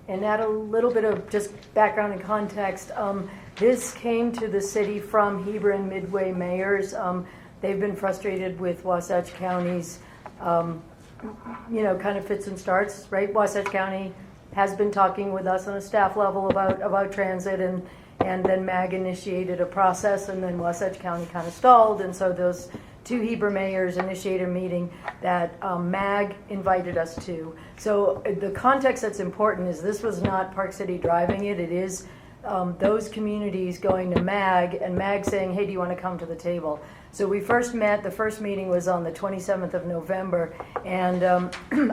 And add a little bit of just background and context. This came to the city from Heber and Midway mayors. They've been frustrated with Wasatch County's, kind of fits and starts, right? Wasatch County has been talking with us on a staff level about transit, and then MAG initiated a process, and then Wasatch County kind of stalled, and so those two Heber mayors initiated a meeting that MAG invited us to. So the context that's important is this was not Park City driving it. It is those communities going to MAG and MAG saying, hey, do you want to come to the table? So we first met, the first meeting was on the 27th of November, and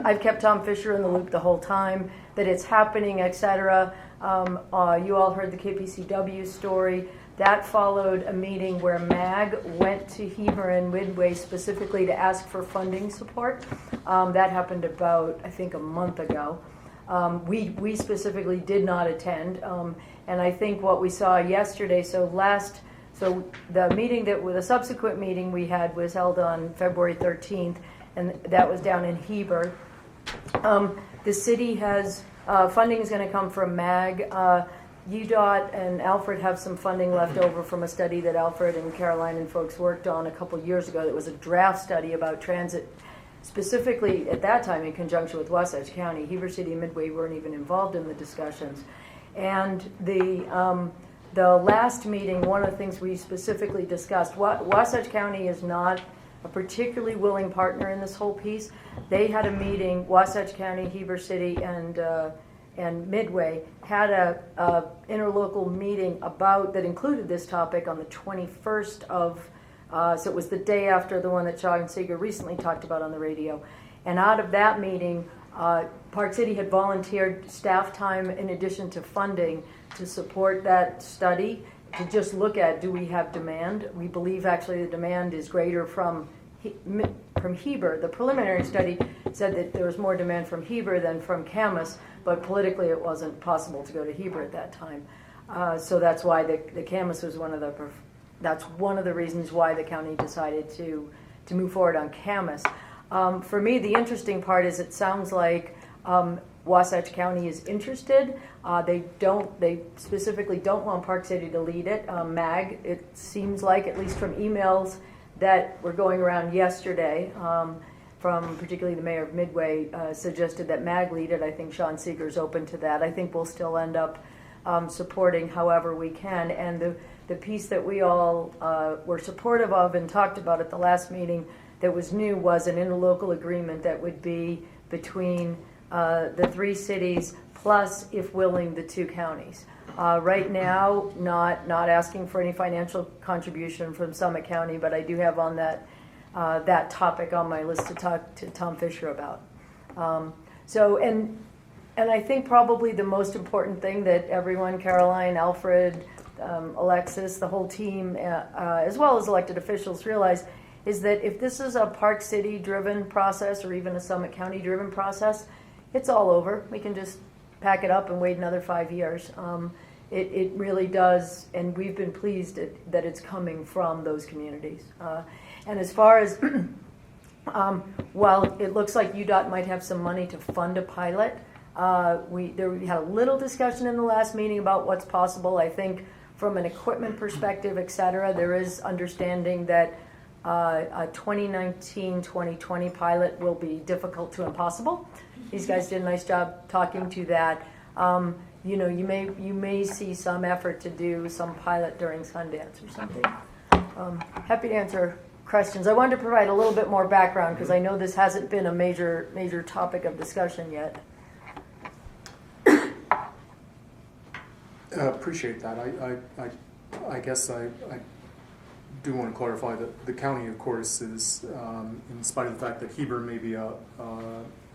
I've kept Tom Fisher in the loop the whole time, that it's happening, etc. You all heard the KPCW story. That followed a meeting where MAG went to Heber and Midway specifically to ask for funding support. That happened about, I think, a month ago. We specifically did not attend, and I think what we saw yesterday, so the subsequent meeting we had was held on February 13th, and that was down in Heber. The city has, funding is going to come from MAG. UDOT and Alfred have some funding left over from a study that Alfred and Caroline and folks worked on a couple years ago. That was a draft study about transit specifically at that time in conjunction with Wasatch County. Heber City and Midway weren't even involved in the discussions. And the last meeting, one of the things we specifically discussed, Wasatch County is not a particularly willing partner in this whole piece. They had a meeting, Wasatch County, Heber City, and Midway had a interlocal meeting that included this topic on the 21st of, so it was the day after the one that Sean Seeger recently talked about on the radio. And out of that meeting, Park City had volunteered staff time in addition to funding to support that study, to just look at, do we have demand? We believe actually the demand is greater from Heber. The preliminary study said that there was more demand from Heber than from Camas, but politically it wasn't possible to go to Heber at that time. So that's why the Camas was that's one of the reasons why the county decided to move forward on Camas. For me, the interesting part is it sounds like Wasatch County is interested. They specifically don't want Park City to lead it. MAG, it seems like, at least from emails that were going around yesterday, from particularly the mayor of Midway, suggested that MAG lead it. I think Sean Seeger's open to that. I think we'll still end up supporting however we can. And the piece that we all were supportive of and talked about at the last meeting that was new was an interlocal agreement that would be between the 3 cities plus, if willing, the 2 counties. Right now, not asking for any financial contribution from Summit County, but I do have on that topic on my list to talk to Tom Fisher about. And I think probably the most important thing that everyone, Caroline, Alfred, Alexis, the whole team, as well as elected officials, realize is that if this is a Park City driven process or even a Summit County driven process, it's all over. We can just pack it up and wait another 5 years. It really does, and we've been pleased that it's coming from those communities. And as far as, while it looks like UDOT might have some money to fund a pilot, we had a little discussion in the last meeting about what's possible. I think from an equipment perspective, et cetera, there is understanding that a 2019-2020 pilot will be difficult to impossible. These guys did a nice job talking to that. You may see some effort to do some pilot during Sundance or something. Happy to answer questions. I wanted to provide a little bit more background because I know this hasn't been a major topic of discussion yet. Appreciate that. I guess I do want to clarify that the county, of course, is, in spite of the fact that Heber may be a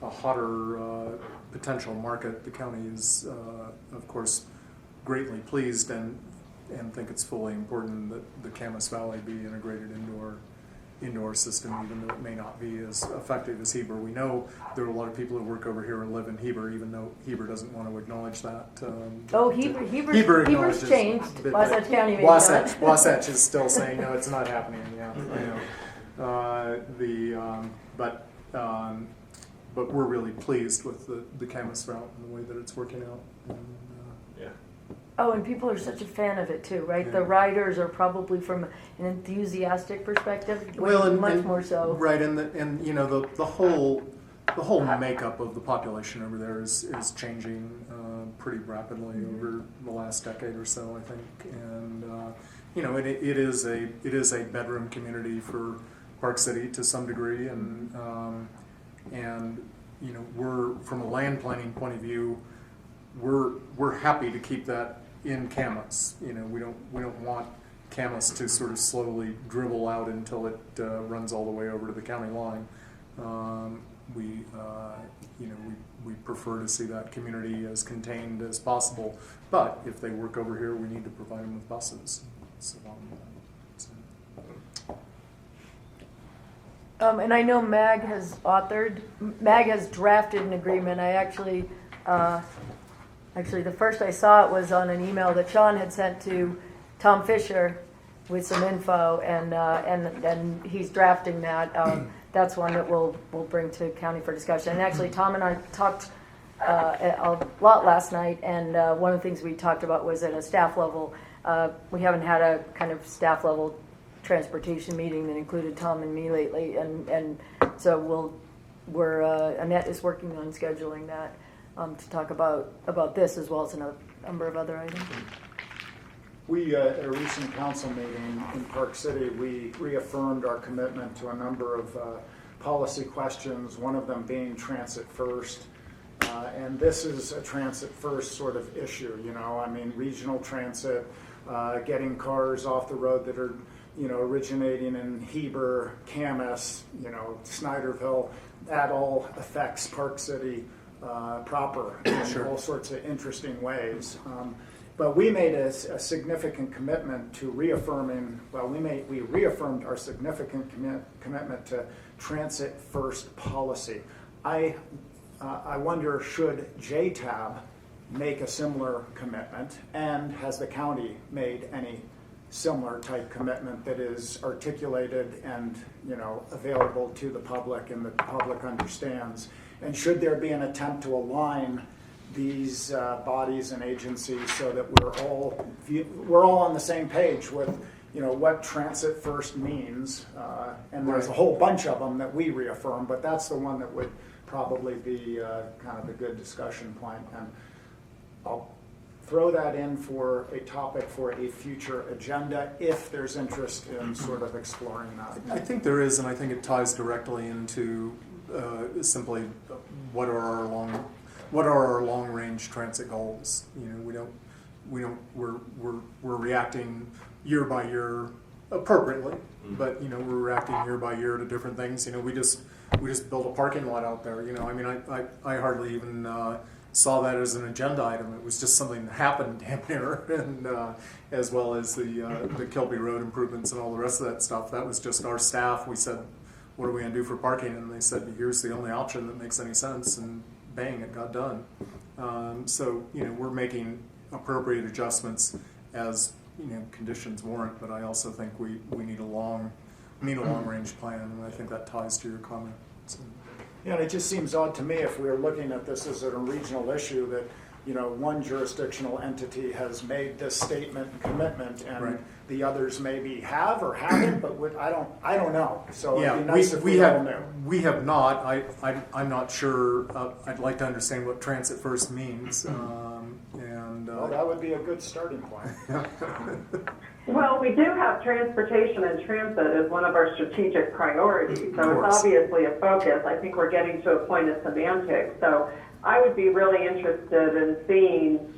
hotter potential market, the county is, of course, greatly pleased and think it's fully important that the Camas Valley be integrated into our system, even though it may not be as effective as Heber. We know there are a lot of people who work over here and live in Heber, even though Heber doesn't want to acknowledge that. Heber's changed. Wasatch County may not. Wasatch is still saying, no, it's not happening. Yeah, I know. But we're really pleased with the Camas route and the way that it's working out. Oh, and people are such a fan of it too, right? Yeah. The riders are probably from an enthusiastic perspective, much more so. Right, and the whole makeup of the population over there is changing pretty rapidly over the last decade or so, I think. And it is a bedroom community for Park City to some degree, and we're, from a land planning point of view, we're happy to keep that in Camas. We don't want Camas to sort of slowly dribble out until it runs all the way over to the county line. We prefer to see that community as contained as possible. But if they work over here, we need to provide them with buses. And I know MAG has drafted an agreement. I actually, the first I saw it was on an email that Sean had sent to Tom Fisher with some info, and he's drafting that. That's one that we'll bring to county for discussion. And actually, Tom and I talked a lot last night, and one of the things we talked about was at a staff level. We haven't had a kind of staff level transportation meeting that included Tom and me lately, and so Annette is working on scheduling that to talk about this as well as a number of other items. We, at a recent council meeting in Park City, we reaffirmed our commitment to a number of policy questions, one of them being transit first. And this is a transit first sort of issue, you know, I mean, regional transit, getting cars off the road that are, you know, originating in Heber, Camas, you know, Snyderville, that all affects Park City proper in all sorts of interesting ways. But we made a significant commitment to reaffirming, we reaffirmed our significant commitment to transit first policy. I wonder, should JTAB make a similar commitment, and has the county made any similar type commitment that is articulated and, you know, available to the public and that the public understands? And should there be an attempt to align these bodies and agencies so that we're all on the same page with, you know, what transit first means? And there's a whole bunch of them that we reaffirm, but that's the one that would probably be kind of a good discussion point. And I'll throw that in for a topic for a future agenda if there's interest in sort of exploring that. I think there is, and I think it ties directly into simply what are our long range transit goals. You know, we're reacting year by year appropriately, but you know, we're reacting year by year to different things. You know, we just built a parking lot out there. You know, I mean, I hardly even saw that as an agenda item. It was just something that happened damn near, and as well as the Kilby Road improvements and all the rest of that stuff. That was just our staff. We said, what are we going to do for parking? And they said, here's the only option that makes any sense, and bang, it got done. So, you know, we're making appropriate adjustments as, you know, conditions warrant, but I also think we need a long range plan, and I think that ties to your comment. So. Yeah, and it just seems odd to me if we're looking at this as a regional issue that, you know, one jurisdictional entity has made this statement and commitment, and the others maybe have or haven't, but I don't know. So yeah, it'd be nice if we all knew. We have not. I'm not sure. I'd like to understand what transit first means. Well, that would be a good starting point. Well, we do have transportation and transit as one of our strategic priorities, so it's obviously a focus. I think we're getting to a point of semantics. So I would be really interested in seeing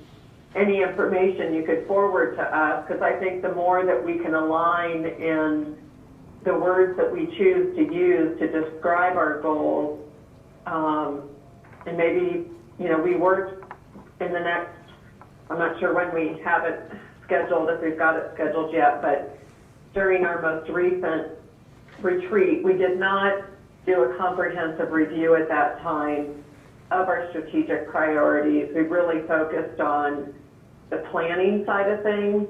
any information you could forward to us, because I think the more that we can align in the words that we choose to use to describe our goals, and maybe, you know, we work in the next, I'm not sure when we have it scheduled, if we've got it scheduled yet, but during our most recent retreat, we did not do a comprehensive review at that time of our strategic priorities. We really focused on the planning side of things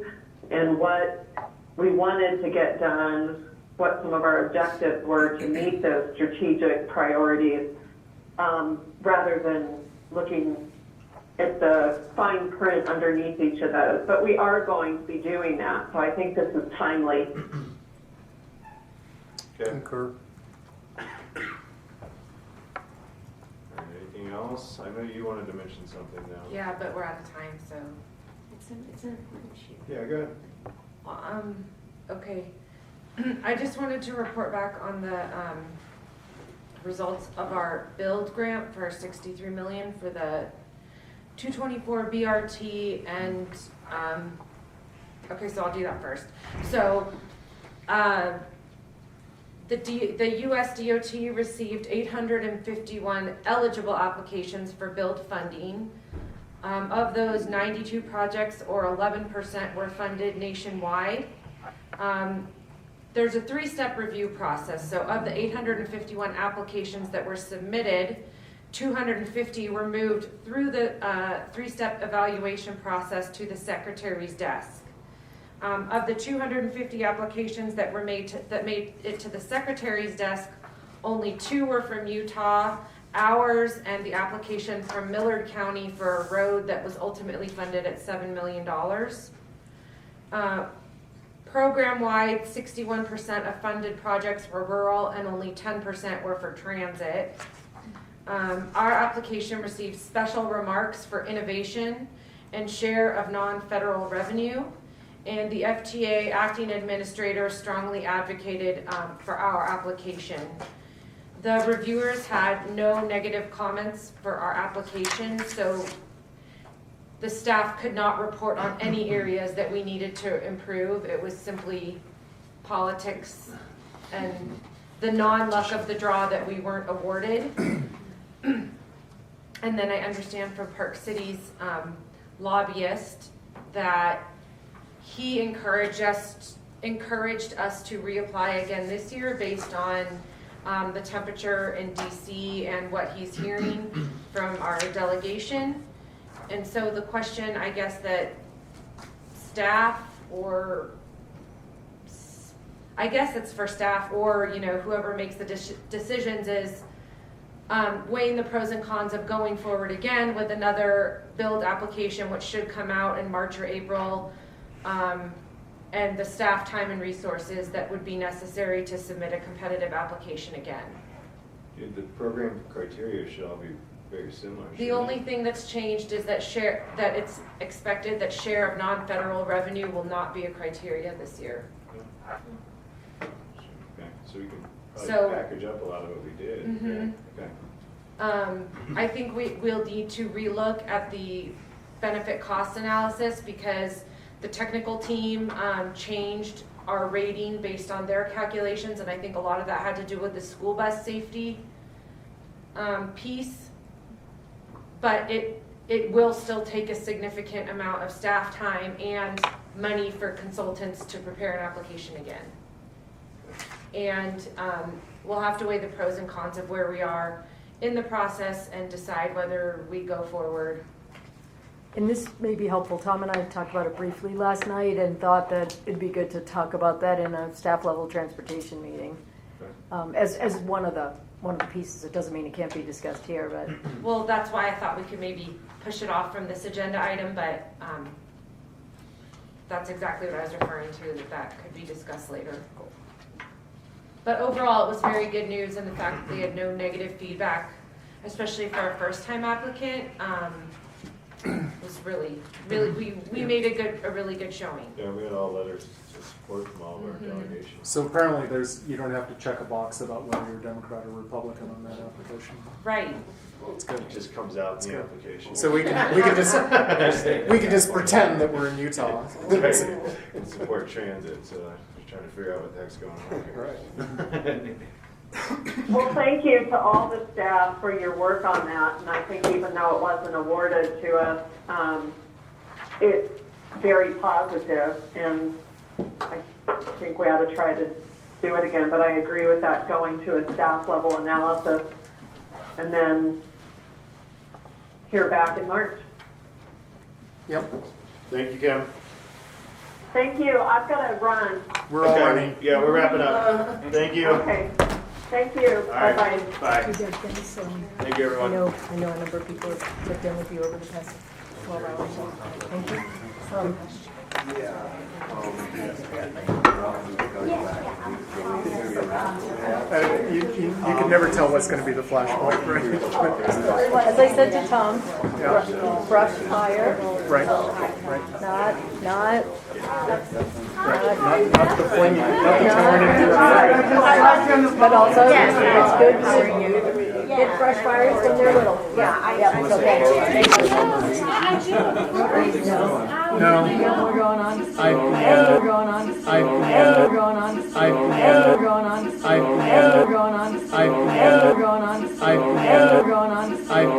and what we wanted to get done, what some of our objectives were to meet those strategic priorities, rather than looking at the fine print underneath each of those. But we are going to be doing that, so I think this is timely. Okay. Concur. Anything else? I know you wanted to mention something now. Yeah, but we're out of time, so. It's an important issue. Yeah, go ahead. Well, okay. I just wanted to report back on the results of our build grant for $63 million for the 224 BRT, and okay, so I'll do that first. So the US DOT received 851 eligible applications for build funding. Of those, 92 projects, or 11%, were funded nationwide. There's a three-step review process. So of the 851 applications that were submitted, 250 were moved through the three-step evaluation process to the Secretary's desk. Of the 250 applications that made it to the Secretary's desk, only 2 were from Utah. Ours and the application from Millard County for a road that was ultimately funded at $7 million. Program-wide, 61% of funded projects were rural and only 10% were for transit. Our application received special remarks for innovation and share of non-federal revenue. And the FTA acting administrator strongly advocated for our application. The reviewers had no negative comments for our application, so the staff could not report on any areas that we needed to improve. It was simply politics and the non-luck of the draw that we weren't awarded. And then I understand from Park City's lobbyist that he encouraged us to reapply again this year based on the temperature in DC and what he's hearing from our delegation. And so the question, I guess, that staff or I guess it's for staff or, you know, whoever makes the decisions is weighing the pros and cons of going forward again with another build application, which should come out in March or April, and the staff time and resources that would be necessary to submit a competitive application again. Dude, the program criteria should all be very similar. The only thing that's changed is that it's expected that share of non-federal revenue will not be a criteria this year. Okay, so we can probably package up a lot of what we did. Mm-hmm. Okay. I think we'll need to relook at the benefit cost analysis because the technical team changed our rating based on their calculations, and I think a lot of that had to do with the school bus safety piece. But it will still take a significant amount of staff time and money for consultants to prepare an application again. And we'll have to weigh the pros and cons of where we are in the process and decide whether we go forward. And this may be helpful. Tom and I talked about it briefly last night and thought that it'd be good to talk about that in a staff level transportation meeting as one of the pieces. It doesn't mean it can't be discussed here, but well, that's why I thought we could maybe push it off from this agenda item, but that's exactly what I was referring to, that could be discussed later. But overall, it was very good news, and the fact that they had no negative feedback, especially for a first-time applicant, was really, we made a really good showing. Yeah, we had all letters of support from all of our delegations. So apparently you don't have to check a box about whether you're Democrat or Republican on that application. Right. It's good. It just comes out in the application. So we can just pretend that we're in Utah. Right. And support transit, so I'm trying to figure out what the heck's going on here. Right. Well, thank you to all the staff for your work on that, and I think even though it wasn't awarded to us, it's very positive, and I think we ought to try to do it again, but I agree with that, going to a staff level analysis, and then hear back in March. Yep. Thank you, Kim. Thank you. I've got to run. We're all running. Yeah, we're wrapping up. Thank you. Okay. Thank you. All right. Bye-bye. Bye. thanks. Thank you, everyone. I know a number of people have checked in with you over the past 12 hours. So thank you. You can never tell what's going to be the flashpoint, right? As I said to Tom, Yeah. brush higher, Right. not Not the flaming, not the towering into the but also it's good to get fresh fires when they're little. Yeah, okay. No. We're going on. I We're going on. We're going on. We're going on. We're going on. We're going on. We're going on.